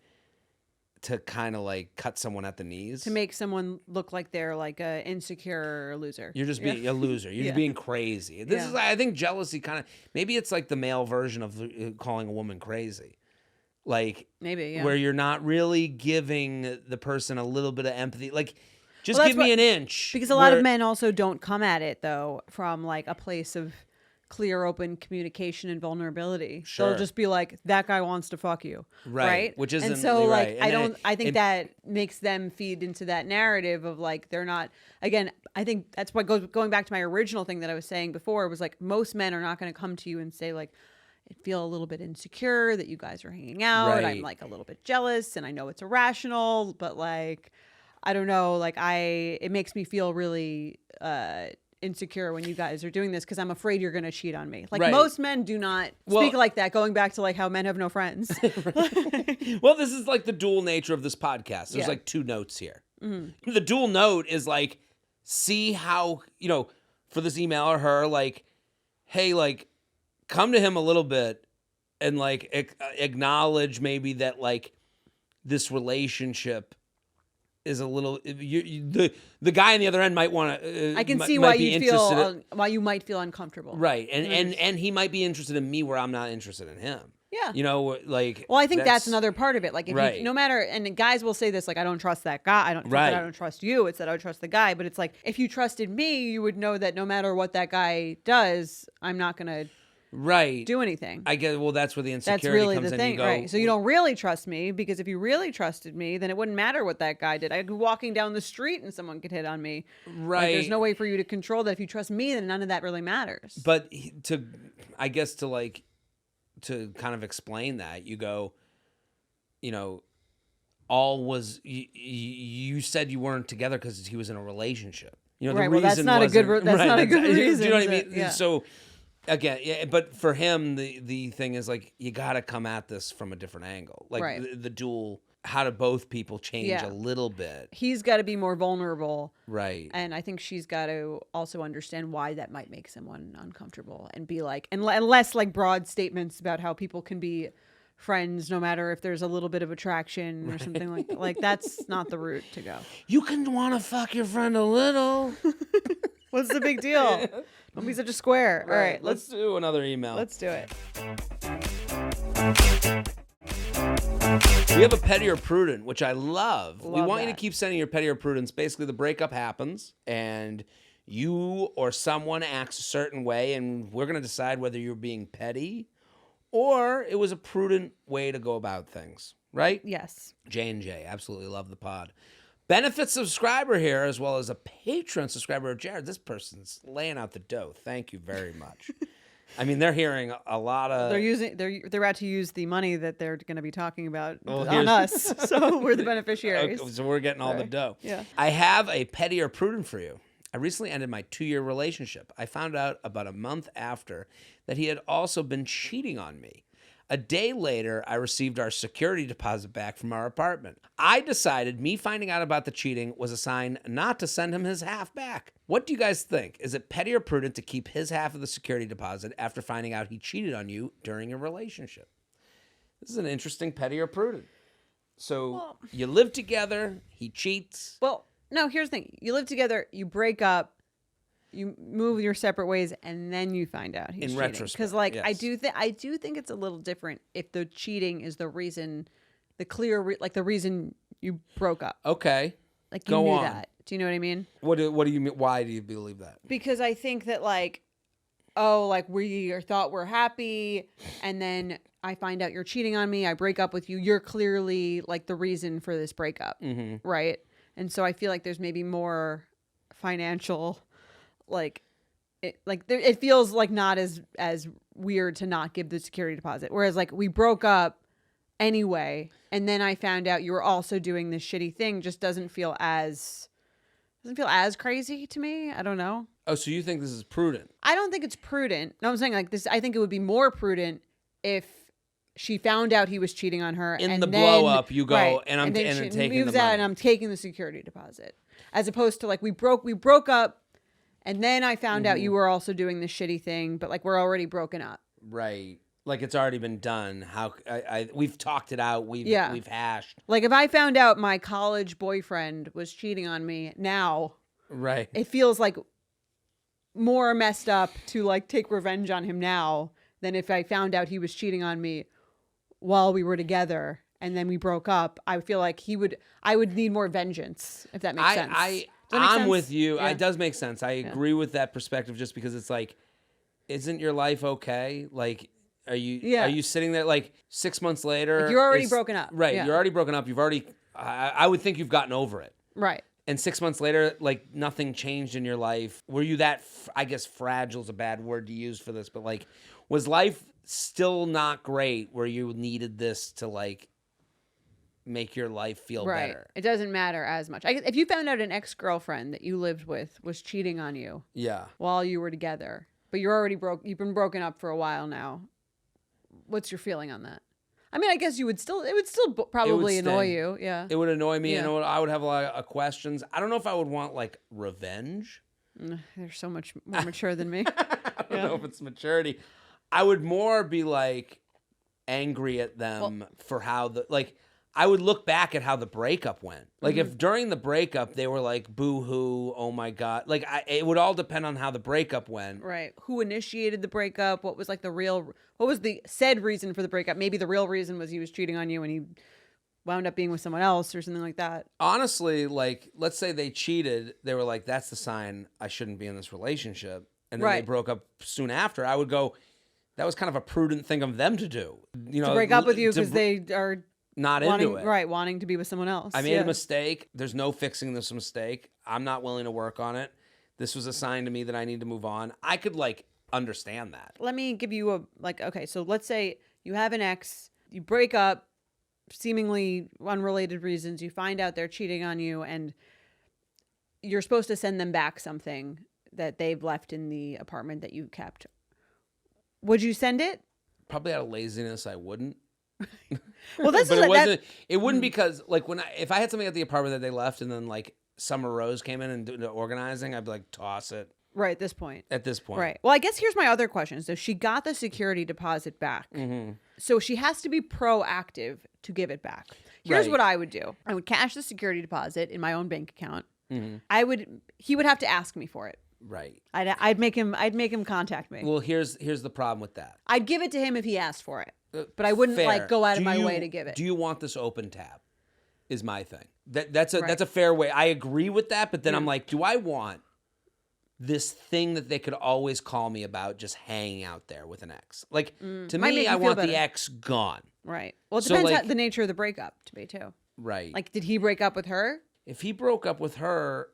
to kind of like cut someone at the knees. To make someone look like they're like a insecure loser. You're just being a loser. You're just being crazy. This is, I think, jealousy kind of, maybe it's like the male version of calling a woman crazy. Like, maybe, yeah. where you're not really giving the person a little bit of empathy. Like, just Well, give me an inch. Because a lot of men also don't come at it, though, from like a place of clear, open communication and vulnerability. Sure. They'll just be like, that guy wants to fuck you. Right. Which isn't and so right. like, And I think that makes them feed into that narrative of like, they're not, again, I think that's what going back to my original thing that I was saying before was like, most men are not going to come to you and say like, I feel a little bit insecure that you guys are hanging out. Right. I'm like a little bit jealous and I know it's irrational, but like, I don't know, like it makes me feel really, insecure when you guys are doing this because I'm afraid you're going to cheat on me. Like most men do not speak like that, going back to like how men have no friends. Well, this is like the dual nature of this podcast. There's like two notes here. The dual note is like, see how, for this email or her, like, hey, like, come to him a little bit and like acknowledge maybe that like this relationship is a little, the guy on the other end might want to. I can see why why you might feel uncomfortable, right? And he might be interested in me where I'm not interested in him. Yeah, like. Well, I think that's another part of it. Like, if right. you, no matter, and guys will say this, like, I don't trust that guy. I don't. Right. That I don't trust you. It's that I don't trust the guy. But it's like, if you trusted me, you would know that no matter what that guy does, I'm not gonna. Right. Do anything. I guess. Well, that's where the insecurity that's really comes the in. thing, right? So you don't really trust me, because if you really trusted me, then it wouldn't matter what that guy did. I could be walking down the street and someone could hit on me. Right. Like, there's no way for you to control that. If you trust me, then none of that really matters. But to kind of explain that, you go, all was you said you weren't together because he was in a relationship. The right. reason Well, that's not a good. That's right, not a good reason. Do you know what I mean? Yeah. So. Again, yeah, but for him, the thing is like, you got to come at this from a different angle. Like right. the dual, how do both people change a little bit? He's got to be more vulnerable. Right. And I think she's got to also understand why that might make someone uncomfortable, and be like, and less like broad statements about how people can be friends no matter if there's a little bit of attraction or something like that. Like, that's not the route to go. You can want to fuck your friend a little. What's the big deal? Don't be such a square. All right, let's do another email. Let's do it. We have a petty or prudent, which I love. We want that. you to keep sending your petty or prudence. Basically, the breakup happens, and you or someone acts a certain way, and we're going to decide whether you're being petty or it was a prudent way to go about things, right? Yes. J&J, absolutely love the pod. Benefit subscriber here, as well as a Patreon subscriber. Jared, this person's laying out the dough. Thank you very much. I mean, they're hearing a lot of. They're about to use the money that they're going to be talking about on us. So we're the beneficiaries. Okay, so we're getting all the dough. Yeah. I have a petty or prudent for you. I recently ended my 2-year relationship. I found out about a month after that he had also been cheating on me. A day later, I received our security deposit back from our apartment. I decided me finding out about the cheating was a sign not to send him his half back. What do you guys think? Is it petty or prudent to keep his half of the security deposit after finding out he cheated on you during a relationship? This is an interesting petty or prudent. So you live together, he cheats. Well, no, here's the thing. You live together, you break up, you move your separate ways, and then you find out he's In cheating. retrospect, Because, like, yes. I do think it's a little different if the cheating is the reason, the clear, like the reason you broke up. Okay. Like, you Go knew on. that. Do you know what I mean? What do you mean? Why do you believe that? Because I think that, like, oh, like thought we're happy, and then I find out you're cheating on me. I break up with you. You're clearly like the reason for this breakup, right? And so I feel like there's maybe more financial, like, it feels like not as weird to not give the security deposit. Whereas like we broke up anyway, and then I found out you were also doing this shitty thing. Just doesn't feel as crazy to me. I don't know. Oh, so you think this is prudent? I don't think it's prudent. No, I'm saying like this. I think it would be more prudent if she found out he was cheating on her. In and the then, blow up, you go, right, and I'm then and she taking moves the out, money. and I'm taking the security deposit, as opposed to like we broke up, and then I found out you were also doing this shitty thing, but like we're already broken up. Right. Like it's already been done. How we've talked it out. We've hashed. Like if I found out my college boyfriend was cheating on me now, Right. it feels like more messed up to like take revenge on him now than if I found out he was cheating on me while we were together and then we broke up. I feel like I would need more vengeance, if that makes sense. Does that make I'm sense? with you. Yeah. It does make sense. I agree with that perspective just because it's like, isn't your life okay? Like, are you sitting there like 6 months later? Like, you're already broken up. Right. Yeah. You're already broken up. You've already, I would think you've gotten over it. Right. And 6 months later, like nothing changed in your life. Were you that, I guess fragile is a bad word to use for this, but like, was life still not great where you needed this to like make your life feel better? It doesn't matter as much. If you found out an ex-girlfriend that you lived with was cheating on you Yeah. while you were together, but you're already you've been broken up for a while now, what's your feeling on that? I mean, I guess it would still probably annoy sting. you. Yeah. It would annoy me, Yeah. and I would have a lot of questions. I don't know if I would want like revenge. They're so much more mature than me. I don't know if it's maturity. I would more be like angry at them for how I would look back at how the breakup went. Like if during the breakup they were like boo-hoo, oh my god. Like it would all depend on how the breakup went. Right. Who initiated the breakup? What was like what was the said reason for the breakup? Maybe the real reason was he was cheating on you and he wound up being with someone else or something like that. Honestly, like let's say they cheated, they were like, that's the sign I shouldn't be in this relationship. And then they broke up soon after. I would go, that was kind of a prudent thing of them to do. You know, To break up with you because they are not wanting, into it. right, wanting to be with someone else. I made a mistake. There's no fixing this mistake. I'm not willing to work on it. This was a sign to me that I need to move on. I could like understand that. Let me give you okay, so let's say you have an ex, you break up, seemingly unrelated reasons, you find out they're cheating on you, and you're supposed to send them back something that they've left in the apartment that you kept. Would you send it? Probably out of laziness, I wouldn't. Well, that's but it wasn't. It wouldn't because like if I had something at the apartment that they left, and then like Summer Rose came in and did the organizing, I'd be like, toss it. Right at this point. At this point, Right. Well, I guess here's my other question. So she got the security deposit back. So she has to be proactive to give it back. Here's what I would do. I would cash the security deposit in my own bank account. He would have to ask me for it. Right. I'd make him contact me. Well, here's the problem with that. I'd give it to him if he asked for it. But I wouldn't Fair. like go out of Do my you- way to give it. Do you want this open tab? Is my thing. That's a fair way. I agree with that, but then I'm like, do I want this thing that they could always call me about just hanging out there with an ex? Like to Might me, make I you feel want better. the ex gone. Right. Well, it So, depends like- the nature of the breakup to me too. Right. Like, did he break up with her? If he broke up with her,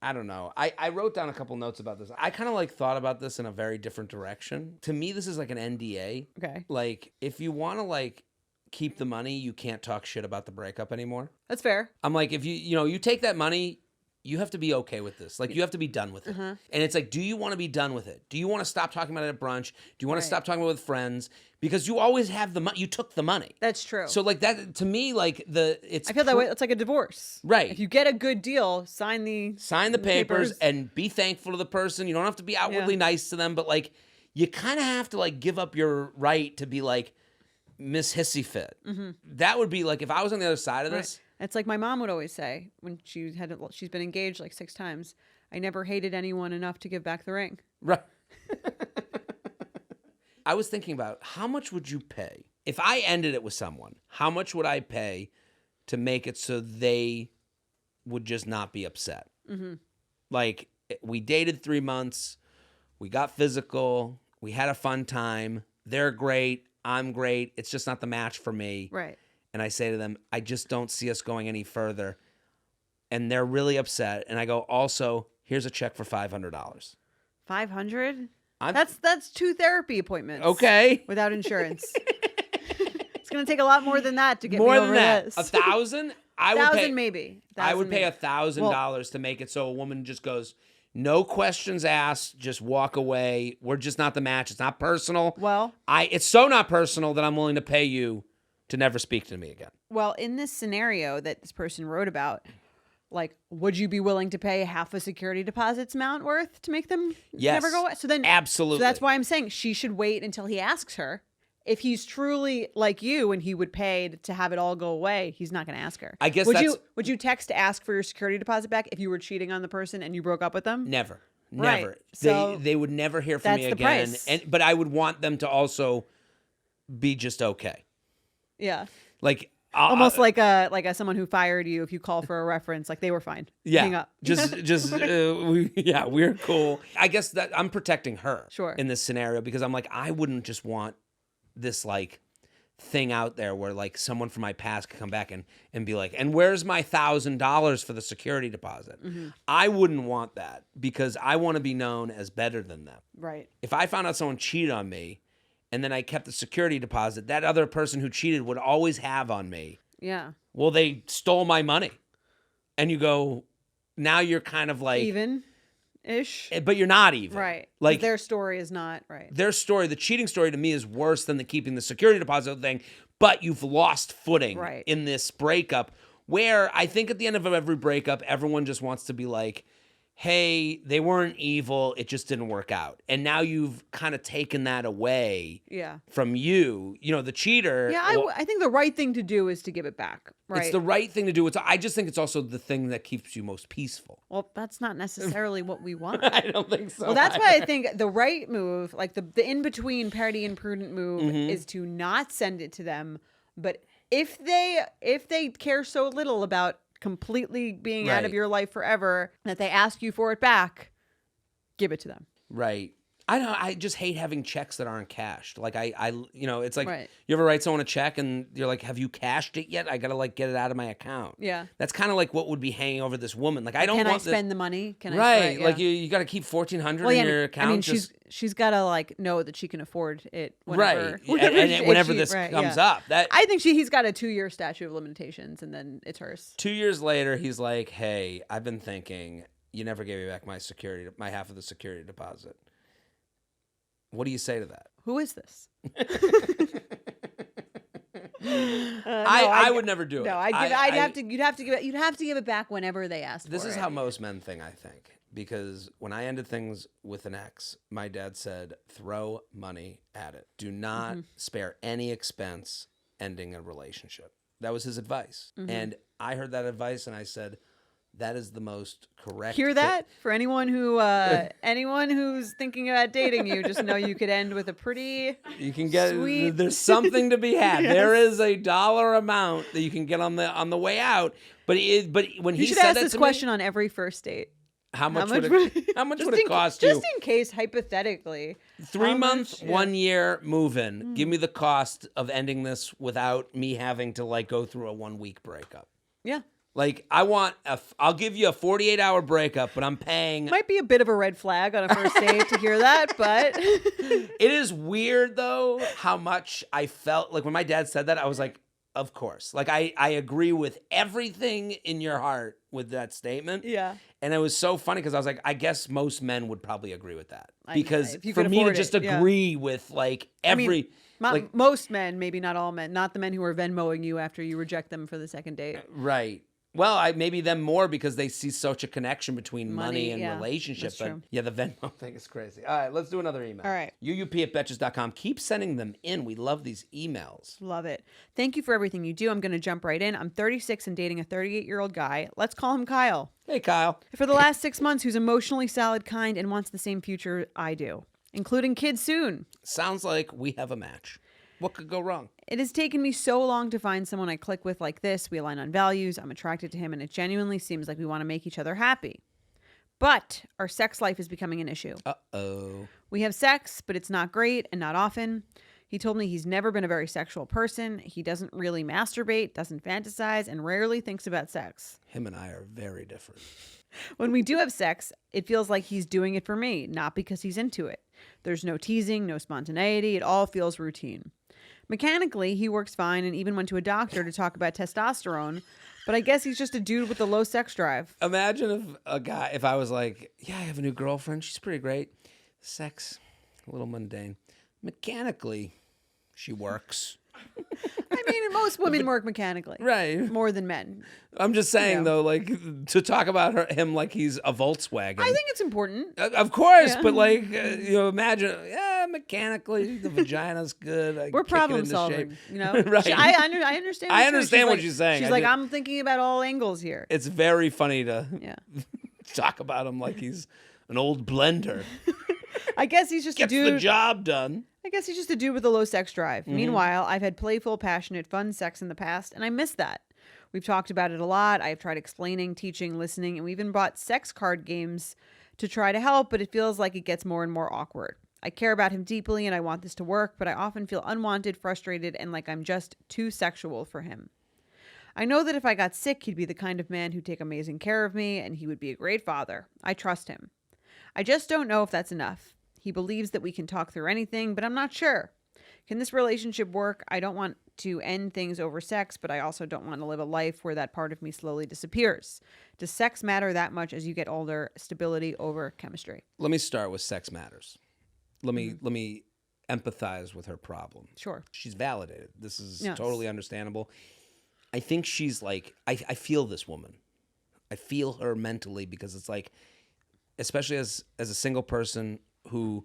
I don't know. I wrote down a couple notes about this. I kind of like thought about this in a very different direction. To me, this is like an NDA. Okay. Like if you want to like keep the money, you can't talk shit about the breakup anymore. That's fair. I'm like, if you take that money, you have to be okay with this. Like, you have to be done with it. And it's like, do you want to be done with it? Do you want to stop talking about it at brunch? Do you want to stop talking about it with friends? Because you always have the money. You took the money. That's true. So like that, to me, like it's. I feel that way. It's like a divorce. Right. If you get a good deal, sign the papers and be thankful to the person. You don't have to be outwardly nice to them, but like you kind of have to like give up your right to be like Miss Hissy Fit. That would be like if I was on the other side of this. It's like my mom would always say when she's been engaged like 6 times. I never hated anyone enough to give back the ring. Right. I was thinking about how much would you pay if I ended it with someone? How much would I pay to make it so they would just not be upset? Like, we dated 3 months, we got physical, we had a fun time. They're great, I'm great. It's just not the match for me. Right. And I say to them, I just don't see us going any further. And they're really upset. And I go, also, here's a check for $500. 500? That's 2 therapy appointments. Okay. Without insurance. It's going to take a lot more than that to get more me than over that. this. 1,000? I would 1,000 pay maybe. I would pay maybe. $1,000 to make it so a woman just goes, no questions asked, just walk away. We're just not the match. It's not personal. Well, it's so not personal that I'm willing to pay you to never speak to me again. Well, in this scenario that this person wrote about, like, would you be willing to pay half a security deposit's amount worth to make them never go away? So then, absolutely. So that's why I'm saying she should wait until he asks her. If he's truly like you and he would pay to have it all go away, he's not going to ask her. I guess would you text to ask for your security deposit back if you were cheating on the person and you broke up with them? Never. Right. So they would never hear from me that's the again. price. But I would want them to also be just okay. Yeah. Like almost like a someone who fired you if you call for a reference, like they were fine. Yeah. Hang up. We're cool. I guess that I'm protecting her Sure. in this scenario because I'm like, I wouldn't just want this like thing out there where like someone from my past could come back and be like, and where's my $1,000 for the security deposit? I wouldn't want that because I want to be known as better than them. Right. If I found out someone cheated on me and then I kept the security deposit, that other person who cheated would always have on me. Yeah. Well, they stole my money. And you go, now you're kind of like even-ish. But you're not even. Right. Like their story is not right. Their story, the cheating story to me is worse than the keeping the security deposit thing, but you've lost footing in this breakup where I think at the end of every breakup, everyone just wants to be like, hey, they weren't evil, it just didn't work out. And now you've kind of taken that away from you, the cheater. Yeah, I think the right thing to do is to give it back, right? It's the right thing to do. I just think it's also the thing that keeps you most peaceful. Well, that's not necessarily what we want. I don't think so. Well, that's why I think the right move, like the in-between petty and prudent move is to not send it to them. But if they care so little about completely being out of your life forever that they ask you for it back, give it to them. Right. I just hate having checks that aren't cashed. Like it's like you ever write someone a check and you're like, have you cashed it yet? I got to like get it out of my account. Yeah. That's kind of like what would be hanging over this woman. Like I don't want want to spend the money? Can I? Right. Like you got to keep $1,400 in your account. I mean, she's got to like know that she can afford it whenever, right. Whenever this comes up. I think he's got a 2-year statute of limitations and then it's hers. 2 years later, he's like, hey, I've been thinking, you never gave me back my half of the security deposit. What do you say to that? Who is this? I would never do it. No, you'd have to give it back whenever they ask for it. This is how most men think, I think. Because when I ended things with an ex, my dad said, throw money at it. Do not spare any expense ending a relationship. That was his advice. And I heard that advice and I said, that is the most correct. Hear that? For anyone who's thinking about dating you, just know you could end with a pretty sweet... There's something to be had. Yes. There is a dollar amount that you can get on the way out. But when he said that to me... You should ask this question on every first date. How much would it cost you? Just in case, hypothetically. 3 months, 1 year, move in. Give me the cost of ending this without me having to like go through a 1 week breakup. Yeah. Like, I'll give you a 48-hour breakup, but I'm paying... Might be a bit of a red flag on a first date to hear that, but... It is weird, though, how much I felt... Like, when my dad said that, I was like, Of course. Like, I agree with everything in your heart with that statement. Yeah. And it was so funny because I was like, I guess most men would probably agree with that. I- Because if you for could me to afford just it, yeah. agree with like every like Most men, maybe not all men, not the men who are Venmoing you after you reject them for the second date. right. Well, maybe them more because they see such a connection between money and yeah, relationship. that's But true. yeah, the Venmo thing is crazy. All right, let's do another email. All right. UUP@betches.com. Keep sending them in. We love these emails. Love it. Thank you for everything you do. I'm going to jump right in. I'm 36 and dating a 38-year-old guy. Let's call him Kyle. Hey, Kyle. For the last 6 months, who's emotionally solid, kind, and wants the same future I do, including kids soon. Sounds like we have a match. What could go wrong? It has taken me so long to find someone I click with like this. We align on values. I'm attracted to him, and it genuinely seems like we want to make each other happy. But our sex life is becoming an issue. Uh-oh. We have sex, but it's not great and not often. He told me he's never been a very sexual person. He doesn't really masturbate, doesn't fantasize, and rarely thinks about sex. Him and I are very different. When we do have sex, it feels like he's doing it for me, not because he's into it. There's no teasing, no spontaneity. It all feels routine. Mechanically, he works fine and even went to a doctor to talk about testosterone, but I guess he's just a dude with a low sex drive. Imagine if I was like, yeah, I have a new girlfriend. She's pretty great. Sex, a little mundane. Mechanically, she works. I mean, most women work mechanically. Right. More than men. I'm just saying, Yeah. though, like, to talk about him like he's a Volkswagen. I think it's important. Of course, Yeah. but like, imagine, mechanically, the vagina's good. I We're kick it problem into solving, shape. you know? Right. I understand. I too. understand what she's saying. She's I like, did- I'm thinking about all angles here. It's very funny to Yeah. talk about him like he's an old blender. I guess he's just a Gets the dude. job done. I guess he's just a dude with a low sex drive. Mm-hmm. Meanwhile, I've had playful, passionate, fun sex in the past, and I miss that. We've talked about it a lot. I've tried explaining, teaching, listening, and we even bought sex card games to try to help, but it feels like it gets more and more awkward. I care about him deeply and I want this to work, but I often feel unwanted, frustrated, and like I'm just too sexual for him. I know that if I got sick, he'd be the kind of man who'd take amazing care of me, and he would be a great father. I trust him. I just don't know if that's enough. He believes that we can talk through anything, but I'm not sure. Can this relationship work? I don't want to end things over sex, but I also don't want to live a life where that part of me slowly disappears. Does sex matter that much as you get older? Stability over chemistry. Let me start with sex matters. Let me empathize with her problem. Sure. She's validated. This is Yes. totally understandable. I think she's like, I feel this woman. I feel her mentally because it's like, especially as a single person who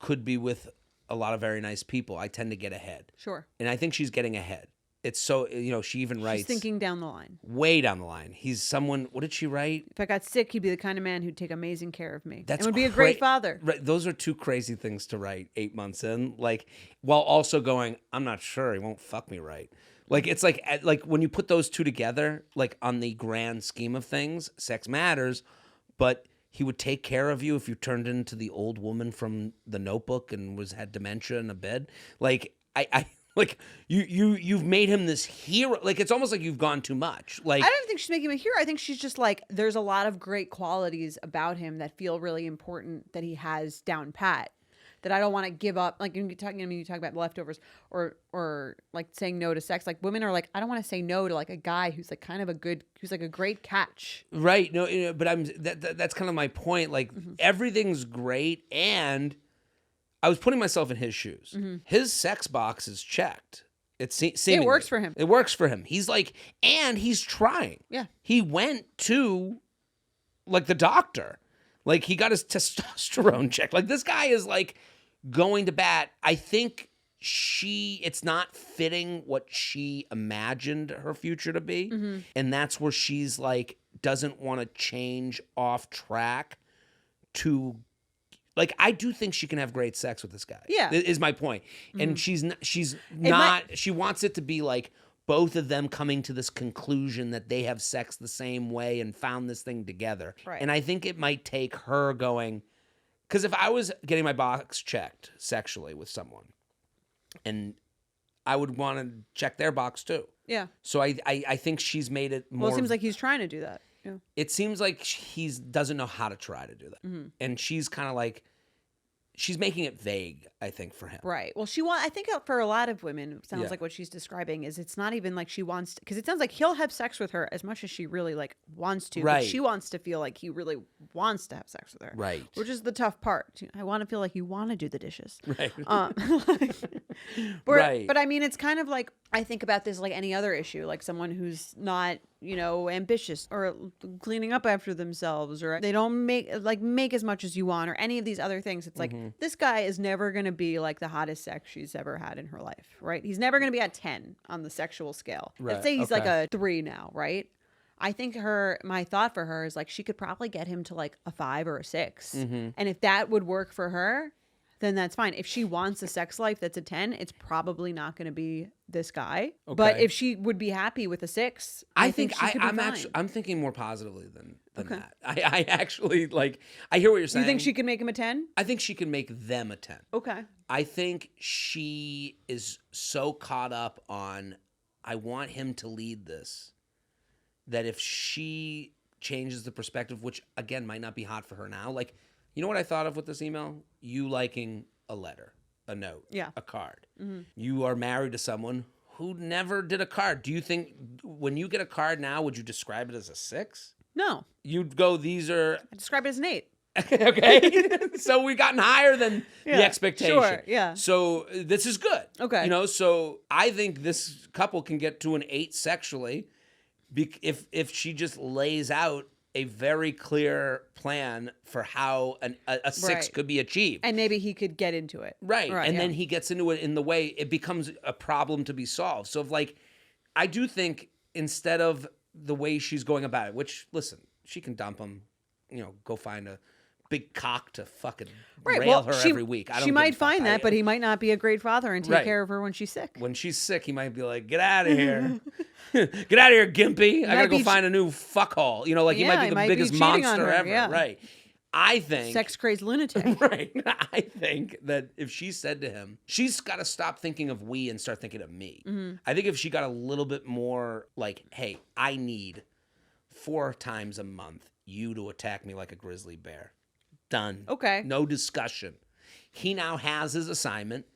could be with a lot of very nice people, I tend to get ahead. Sure. And I think she's getting ahead. It's so, she even writes She's thinking down the line. way down the line. He's someone, what did she write? If I got sick, he'd be the kind of man who'd take amazing care of me. That's and would be a great father. Right, those are two crazy things to write 8 months in, like, while also going, I'm not sure he won't fuck me right. Like, it's like when you put those two together, like on the grand scheme of things, sex matters, but he would take care of you if you turned into the old woman from The Notebook and had dementia in a bed. Like, I like you've made him this hero. Like, it's almost like you've gone too much. Like, I don't think she's making him a hero. I think she's just like, there's a lot of great qualities about him that feel really important that he has down pat, that I don't want to give up. Like, you talk about leftovers or like saying no to sex. Like, women are like, I don't want to say no to like a guy who's like kind of who's like a great catch. right? No, but that's kind of my point. Like, everything's great, and I was putting myself in his shoes. His sex box is checked. It works for him. It works for him. He's like, and he's trying. Yeah. He went to like the doctor. Like, he got his testosterone checked. Like, this guy is like going to bat. I think it's not fitting what she imagined her future to be. And that's where she's like, doesn't want to change off track to, like, I do think she can have great sex with this guy. Yeah. Is my point. And she wants it to be like both of them coming to this conclusion that they have sex the same way and found this thing together. Right. And I think it might take her going, because if I was getting my box checked sexually with someone, and I would want to check their box too. Yeah. So I think she's made it more. Well, it seems like he's trying to do that. Yeah. It seems like he doesn't know how to try to do that. And she's kind of like, she's making it vague, I think, for him. Right. Well, I think for a lot of women, it sounds Yeah. like what she's describing is it's not even like she wants to, because it sounds like he'll have sex with her as much as she really like wants to. Right. But she wants to feel like he really wants to have sex with her. Right. Which is the tough part. I want to feel like you want to do the dishes. Right. But, Right. But I mean, it's kind of like, I think about this like any other issue, like someone who's not, ambitious or cleaning up after themselves, or they don't make as much as you want, or any of these other things. It's like, this guy is never going to be like the hottest sex she's ever had in her life, right? He's never going to be at 10 on the sexual scale. Right, Let's say he's like okay. a 3 now, right? I think my thought for her is like, she could probably get him to like a 5 or a 6. And if that would work for her, then that's fine. If she wants a sex life that's a 10, it's probably not going to be this guy. But Okay. if she would be happy with a 6, I think she could be fine. I'm thinking more positively than Okay. that. I actually I hear what you're saying. You think she could make him a 10? I think she can make them a 10. Okay. I think she is so caught up on, I want him to lead this, that if she changes the perspective, which again might not be hot for her now, like, you know what I thought of with this email? You liking a letter, a note, Yeah. a card. You are married to someone who never did a card. Do you think when you get a card now, would you describe it as a 6? No. You'd go, these are I describe it as an 8. okay. So we've gotten higher than Yeah, the expectation. sure, yeah. So this is good. Okay. So I think this couple can get to an 8 sexually if she just lays out a very clear plan for how a 6 Right. could be achieved. And maybe he could get into it. Right. And yeah. then he gets into it in the way it becomes a problem to be solved. So I do think instead of the way she's going about it, which, listen, she can dump him, go find a big cock to fucking rail her every week. I don't She give a might fuck. find that, but he might not be a great father and take Right. care of her when she's sick. When she's sick, he might be like, get out of here. Get out of here, Gimpy. I gotta might go be find a new fuckhole. He might Yeah, be he the might be biggest cheating on monster her, ever. yeah. Right. I think Sex crazed lunatic. Right. I think that if she said to him, she's got to stop thinking of we and start thinking of me. I think if she got a little bit more like, hey, I need 4 times a month you to attack me like a grizzly bear. Done. Okay. No discussion. He now has his assignment.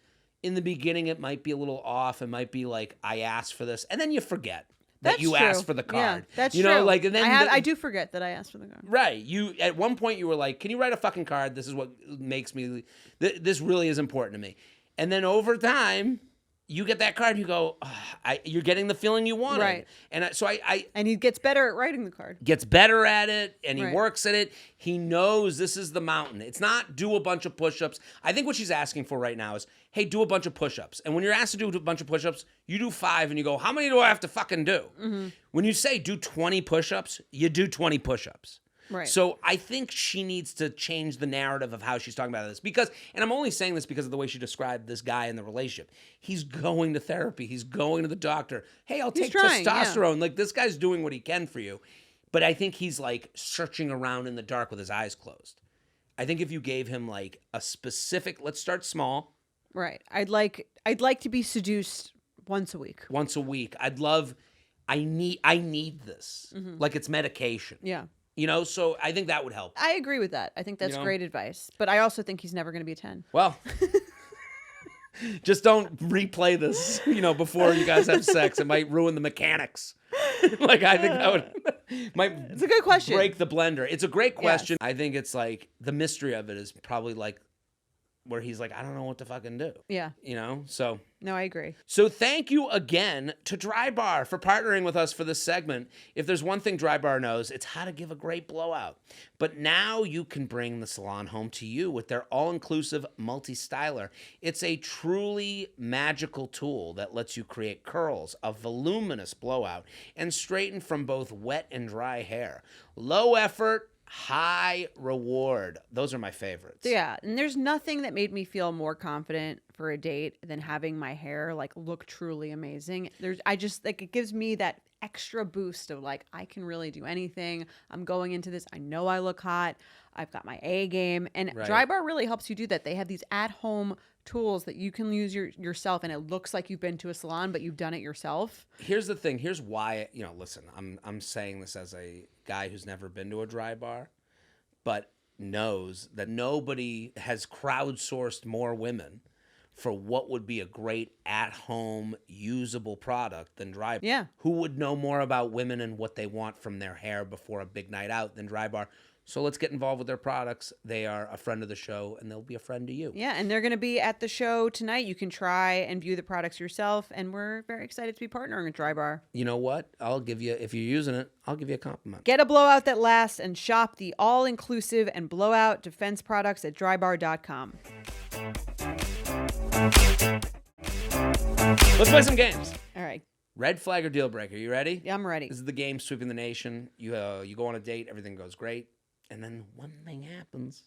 In the beginning, it might be a little off. It might be like, I asked for this. And then you forget that That's you true. asked for the card. Yeah, that's you true. know, like, and then I do forget that I asked for the card. Right. You at one point you were like, "Can you write a fucking card? This is what makes me. This really is important to me." And then over time, you get that card. You go, you're getting the feeling you wanted. Right. And so I And he gets better at writing the card. gets better at it, and he Right. works at it. He knows this is the mountain. It's not do a bunch of push-ups. I think what she's asking for right now is, hey, do a bunch of push-ups. And when you're asked to do a bunch of push-ups, you do 5, and you go, how many do I have to fucking do? When you say do 20 push-ups, you do 20 push-ups. Right. So I think she needs to change the narrative of how she's talking about this because, and I'm only saying this because of the way she described this guy in the relationship. He's going to therapy. He's going to the doctor. Hey, I'll take trying, yeah. testosterone. Like this guy's doing what he can for you. But I think he's like searching around in the dark with his eyes closed. I think if you gave him like a specific, let's start small, Right. I'd like to be seduced once a week. once a week. I need this. Like it's medication. Yeah. So I think that would help. I agree with that. I think that's great advice. But I also think he's never going to be a 10. Well, just don't replay this, before you guys have sex. It might ruin the mechanics. Like, I think that might It's a good question. break the blender. It's a great Yes. question. I think it's like the mystery of it is probably like where he's like, I don't know what to fucking do. Yeah. So No, I agree. So thank you again to Dry Bar for partnering with us for this segment. If there's one thing Dry Bar knows, it's how to give a great blowout. But now you can bring the salon home to you with their all-inclusive multi-styler. It's a truly magical tool that lets you create curls, a voluminous blowout, and straighten from both wet and dry hair. Low effort, high reward. Those are my favorites. Yeah, and there's nothing that made me feel more confident for a date than having my hair like look truly amazing. I just like it gives me that extra boost of like I can really do anything. I'm going into this. I know I look hot. I've got my A game, and Right. Dry Bar really helps you do that. They have these at-home tools that you can use yourself, and it looks like you've been to a salon, but you've done it yourself. Here's the thing. Here's why, listen, I'm saying this as a guy who's never been to a Dry Bar, but knows that nobody has crowdsourced more women for what would be a great at-home usable product than Dry Bar. Yeah. Who would know more about women and what they want from their hair before a big night out than Dry Bar? So let's get involved with their products. They are a friend of the show, and they'll be a friend to you. Yeah, and they're going to be at the show tonight. You can try and view the products yourself, and we're very excited to be partnering with Dry Bar. You know what? I'll give you, if you're using it, I'll give you a compliment. Get a blowout that lasts and shop the all-inclusive and blowout defense products at drybar.com. Let's play some games. All right. Red flag or deal breaker. You ready? Yeah, I'm ready. This is the game sweeping the nation. You go on a date, everything goes great, and then one thing happens.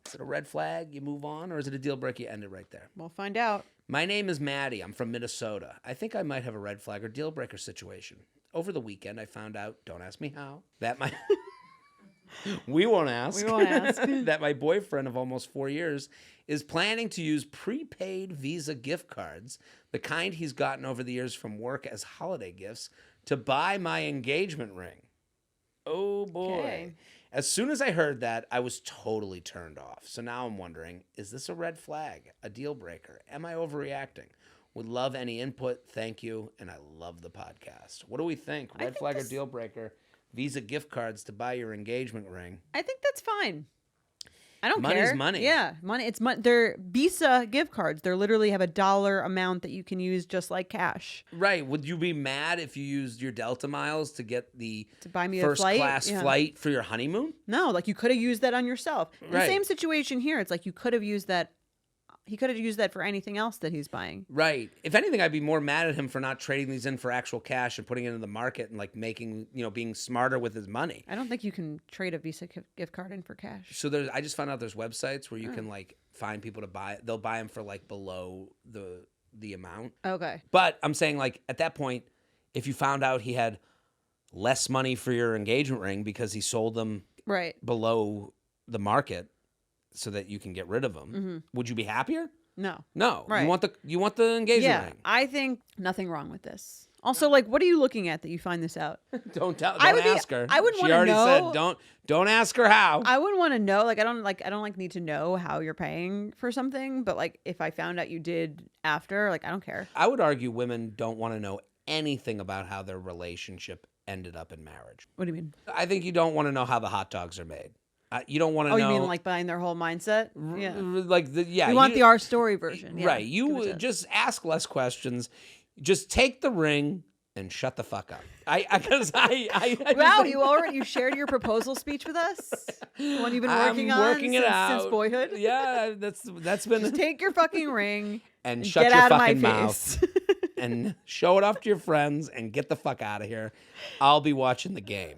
Is it a red flag? You move on, or is it a deal breaker? You end it right there. We'll find out. My name is Maddie. I'm from Minnesota. I think I might have a red flag or deal breaker situation. Over the weekend, I found out, don't ask me how, that my... We won't ask. We won't ask. That my boyfriend of almost 4 years is planning to use prepaid Visa gift cards, the kind he's gotten over the years from work as holiday gifts, to buy my engagement ring. Oh, boy. Okay. As soon as I heard that, I was totally turned off. So now I'm wondering, is this a red flag, a deal breaker? Am I overreacting? Would love any input. Thank you. And I love the podcast. What do we think? Red think flag or this- deal breaker? Visa gift cards to buy your engagement ring. I think that's fine. I don't Money's care. money. Yeah, money. It's they're Visa gift cards. They literally have a dollar amount that you can use just like cash Right. Would you be mad if you used your Delta miles to get the to buy me first a flight. class Yeah. flight for your honeymoon? No, like you could have used that on yourself. The Right. same situation here. It's like you could have used that. He could have used that for anything else that he's buying. Right. If anything, I'd be more mad at him for not trading these in for actual cash and putting it in the market and like making, being smarter with his money. I don't think you can trade a Visa gift card in for cash. So I just found out there's websites where you can like find people to buy. They'll buy them for like below the amount. Okay. But I'm saying like at that point, if you found out he had less money for your engagement ring because he sold them Right. below the market so that you can get rid of them, would you be happier? No. No. Right. You want the engagement Yeah, ring. I think nothing wrong with this. Also, like, what are you looking at that you find this out? Don't I would be- ask her. I wouldn't She wanna already know. said don't ask her how. I wouldn't want to know. Like, I don't need to know how you're paying for something. But like, if I found out you did after, like, I don't care. I would argue women don't want to know anything about how their relationship ended up in marriage. What do you mean? I think you don't want to know how the hot dogs are made. You don't want to Oh, know. you mean like buying their whole mindset? Yeah. Like You want the our story version, yeah. Right. Give it You to us. just ask less questions. Just take the ring and shut the fuck up. I just Wow, think- you shared your proposal speech with us, the one you've been I'm working on working it since out. boyhood. Yeah, that's been Just take your fucking ring and and shut get your out of my fucking mouth face. and show it off to your friends and get the fuck out of here. I'll be watching the game.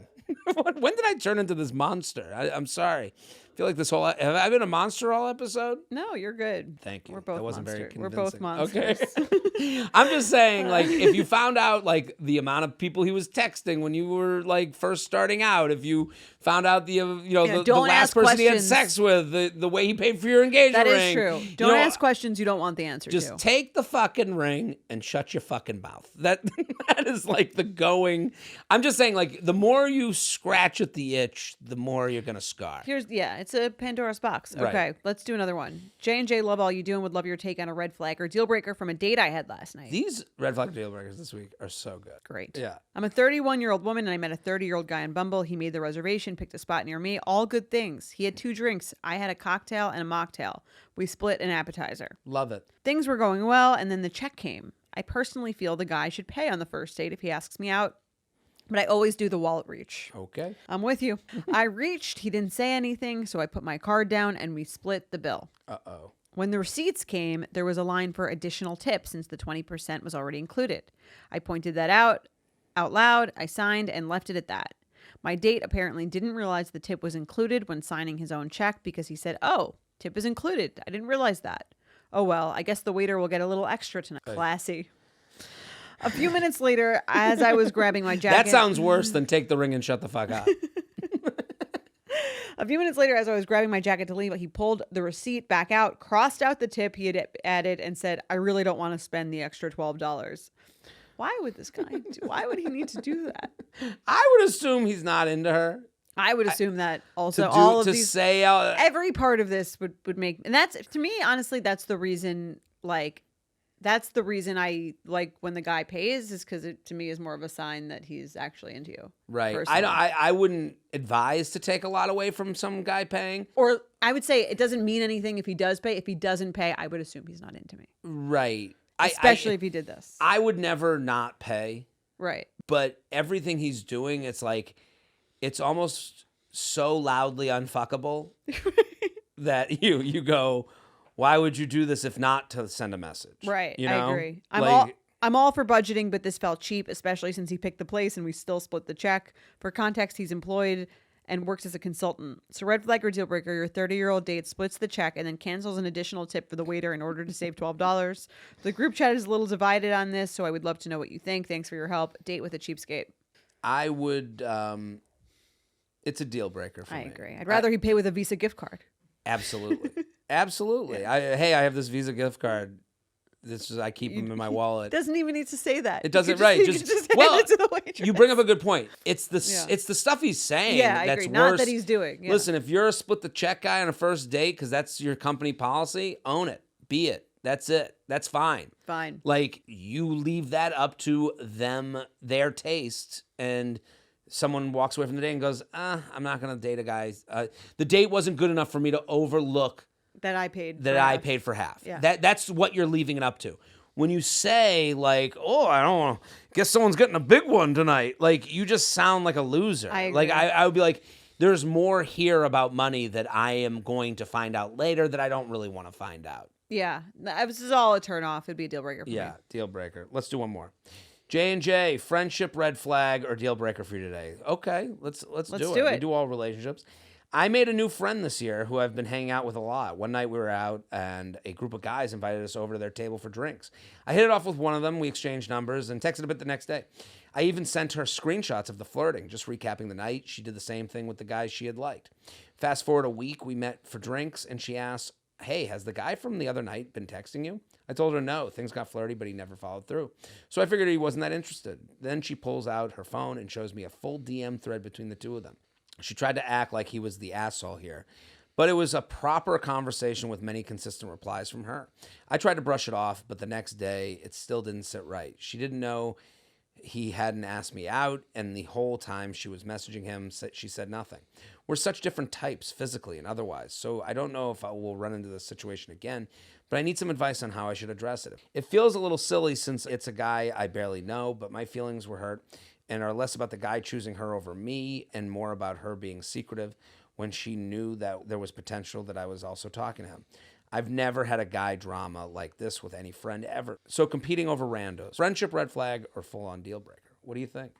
When did I turn into this monster? I'm sorry. I feel like this whole have I been a monster all episode? No, you're good. Thank you. We're both That wasn't very monsters. We're both convincing. monsters. Okay. I'm just saying, like, if you found out like the amount of people he was texting when you were like first starting out, if you found out the the don't last ask person he had questions. sex with, the way he paid for your engagement That is ring. true. you Don't know, ask questions you don't want the answer Just to. take the fucking ring and shut your fucking mouth. That is like the going. I'm just saying, like, the more you scratch at the itch, the more you're gonna scar. It's a Pandora's box. Right. Okay, let's do another one. J&J, love all you do and would love your take on a red flag or deal breaker from a date I had last night. These red flag deal breakers this week are so good. Great. Yeah. I'm a 31-year-old woman and I met a 30-year-old guy on Bumble. He made the reservation, picked a spot near me. All good things. He had 2 drinks. I had a cocktail and a mocktail. We split an appetizer. Love it. Things were going well, and then the check came. I personally feel the guy should pay on the first date if he asks me out, but I always do the wallet reach. Okay. I'm with you. I reached, he didn't say anything, so I put my card down and we split the bill. Uh-oh. When the receipts came, there was a line for additional tip since the 20% was already included. I pointed that out loud, I signed and left it at that. My date apparently didn't realize the tip was included when signing his own check because he said, "Oh, tip is included. I didn't realize that." Oh well, I guess the waiter will get a little extra tonight. Classy. A few minutes later, as I was grabbing my jacket... That sounds worse than take the ring and shut the fuck up. A few minutes later, as I was grabbing my jacket to leave, he pulled the receipt back out, crossed out the tip he had added, and said, "I really don't want to spend the extra $12. Why would this guy why would he need to do that? I would assume he's not into her. I would assume that also to all of to these, say every part of this would make, and that's, to me, honestly, that's the reason, like, that's the reason I like when the guy pays, is because it, to me, is more of a sign that he's actually into you. right. Personally. I wouldn't advise to take a lot away from some guy paying. Or I would say it doesn't mean anything if he does pay. If he doesn't pay, I would assume he's not into me. Right. Especially if he did this. I would never not pay. Right. But everything he's doing, it's like, it's almost so loudly unfuckable that you go, why would you do this if not to send a message? Right. You know? I agree. Like, I'm all for budgeting, but this felt cheap, especially since he picked the place and we still split the check. For context, he's employed and works as a consultant. So red flag or deal breaker, your 30-year-old date splits the check and then cancels an additional tip for the waiter in order to save $12. The group chat is a little divided on this, so I would love to know what you think. Thanks for your help. Date with a cheapskate. I would, it's a deal breaker for me. I agree. I'd rather he pay with a Visa gift card. Absolutely. Absolutely. Hey, I have this Visa gift card. I keep them in my wallet. Doesn't even need to say that. It doesn't, You right? you Just could hand well, it to the waitress. you bring up a good point. It's the Yeah. it's the stuff he's saying. Yeah, I that's agree. Not worse. that he's doing. Yeah. Listen, if you're a split the check guy on a first date because that's your company policy, own it. Be it. That's it. That's fine. Fine. Like, you leave that up to them, their taste, and someone walks away from the date and goes, I'm not going to date a guy. The date wasn't good enough for me to overlook That I paid. that for I half. paid for half. Yeah. That's what you're leaving it up to. When you say, like, oh, I don't want to, guess someone's getting a big one tonight, like, you just sound like a loser. I agree. Like, I would be like, there's more here about money that I am going to find out later that I don't really want to find out. Yeah. This is all a turn off. It'd be a deal breaker for me. Yeah, deal breaker. Let's do one more. J&J, friendship red flag or deal breaker for you today? Okay, let's do it. We do all relationships. I made a new friend this year who I've been hanging out with a lot. One night we were out and a group of guys invited us over to their table for drinks. I hit it off with one of them. We exchanged numbers and texted a bit the next day. I even sent her screenshots of the flirting, just recapping the night. She did the same thing with the guys she had liked. Fast forward a week, we met for drinks and she asked, hey, has the guy from the other night been texting you? I told her no. Things got flirty, but he never followed through. So I figured he wasn't that interested. Then she pulls out her phone and shows me a full DM thread between the two of them. She tried to act like he was the asshole here, but it was a proper conversation with many consistent replies from her. I tried to brush it off, but the next day it still didn't sit right. She didn't know he hadn't asked me out, and the whole time she was messaging him, she said nothing. We're such different types, physically and otherwise, so I don't know if I will run into this situation again, but I need some advice on how I should address it. It feels a little silly since it's a guy I barely know, but my feelings were hurt and are less about the guy choosing her over me and more about her being secretive when she knew that there was potential that I was also talking to him. I've never had a guy drama like this with any friend ever. So competing over randos, friendship red flag or full-on deal breaker? What do you think?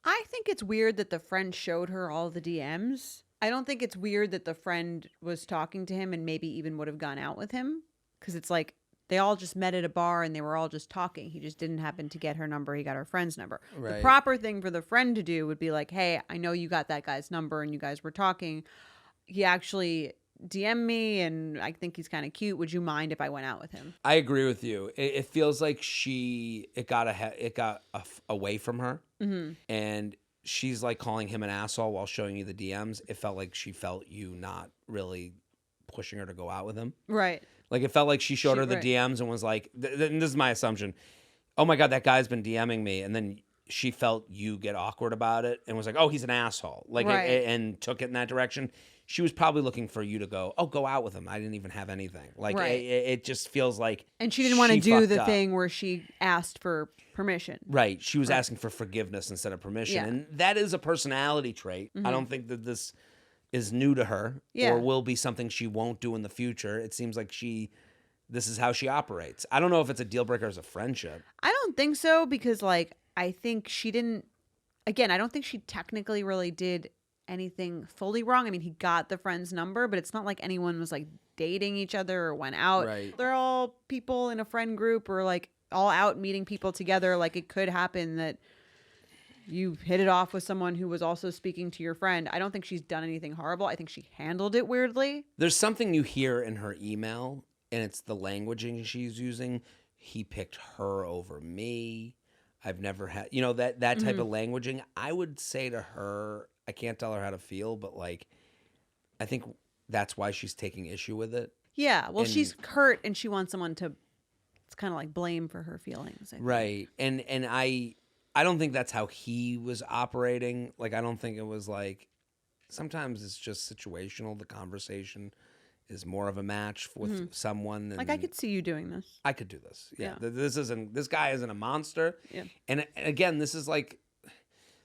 I think it's weird that the friend showed her all the DMs. I don't think it's weird that the friend was talking to him and maybe even would have gone out with him. Because it's like they all just met at a bar and they were all just talking. He just didn't happen to get her number. He got her friend's number. Right. The proper thing for the friend to do would be like, hey, I know you got that guy's number and you guys were talking. He actually DM me and I think he's kind of cute. Would you mind if I went out with him? I agree with you. It feels like it got away from her, and she's like calling him an asshole while showing you the DMs. It felt like she felt you not really pushing her to go out with him. Right. Like it felt like she showed her the right. DMs and was like, and this is my assumption. Oh my God, that guy's been DMing me, and then she felt you get awkward about it and was like, oh, he's an asshole, like, Right. and took it in that direction. She was probably looking for you to go, oh, go out with him. I didn't even have anything. Like, Right. it just feels like. And she didn't want to do fucked the up. thing where she asked for permission. Right. She was asking for forgiveness instead of permission. Yeah. And that is a personality trait. I don't think that this is new to her Yeah. or will be something she won't do in the future. It seems like this is how she operates. I don't know if it's a deal breaker as a friendship. I don't think so because, like, I think she didn't. Again, I don't think she technically really did anything fully wrong. I mean, he got the friend's number, but it's not like anyone was like dating each other or went out. Right. They're all people in a friend group or like all out meeting people together. Like, it could happen that you hit it off with someone who was also speaking to your friend. I don't think she's done anything horrible. I think she handled it weirdly. There's something you hear in her email, and it's the languaging she's using. He picked her over me. I've never had, that type of languaging. I would say to her, I can't tell her how to feel, but like, I think that's why she's taking issue with it. Yeah. Well, And- she's hurt and she wants someone to, it's kind of like blame for her feelings. I think. Right. And I don't think that's how he was operating. Like, I don't think it was like, sometimes it's just situational. The conversation is more of a match with someone. And Like, I could see you doing this. I could do this. Yeah. Yeah. This guy isn't a monster. Yeah. And again, this is like,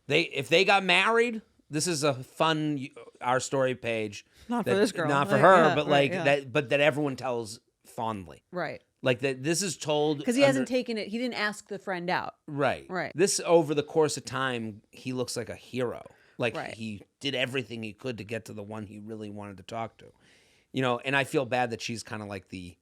if they got married, this is a fun Our Story page. Not for this girl. Not for Like, her, yeah, but right, like yeah. that everyone tells fondly. Right. Like that this is told. Because he hasn't taken it. He didn't ask the friend out. Right. Right. This, over the course of time, he looks like a hero. Like, Right. he did everything he could to get to the one he really wanted to talk to. You know, and I feel bad that she's kind of like the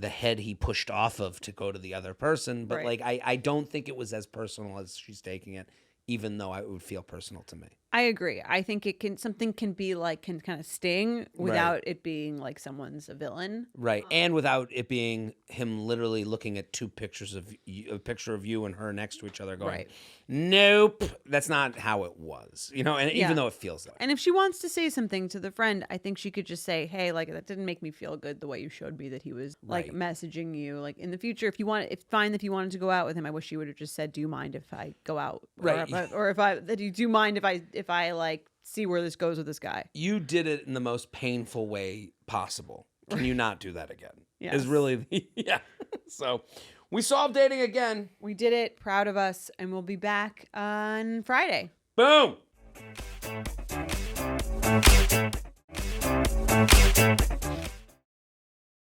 head he pushed off of to go to the other person. But Right. like, I don't think it was as personal as she's taking it, even though it would feel personal to me. I agree. I think something can be like, can kind of sting without it being like someone's a villain. Right. And without it being him literally looking at two pictures of you, a picture of you and her next to each other going, Right. nope, that's not how it was. You know, and Yeah. even though it feels that way. And if she wants to say something to the friend, I think she could just say, hey, like, that didn't make me feel good the way you showed me that he was like Right. messaging you. Like, in the future, if you wanted to go out with him, I wish you would have just said, do you mind if I go out? Right. Or do you mind if I like see where this goes with this guy? You did it in the most painful way possible. Can you not do that again? Yes. Is really yeah. So we solved dating again. We did it. Proud of us. And we'll be back on Friday. Boom.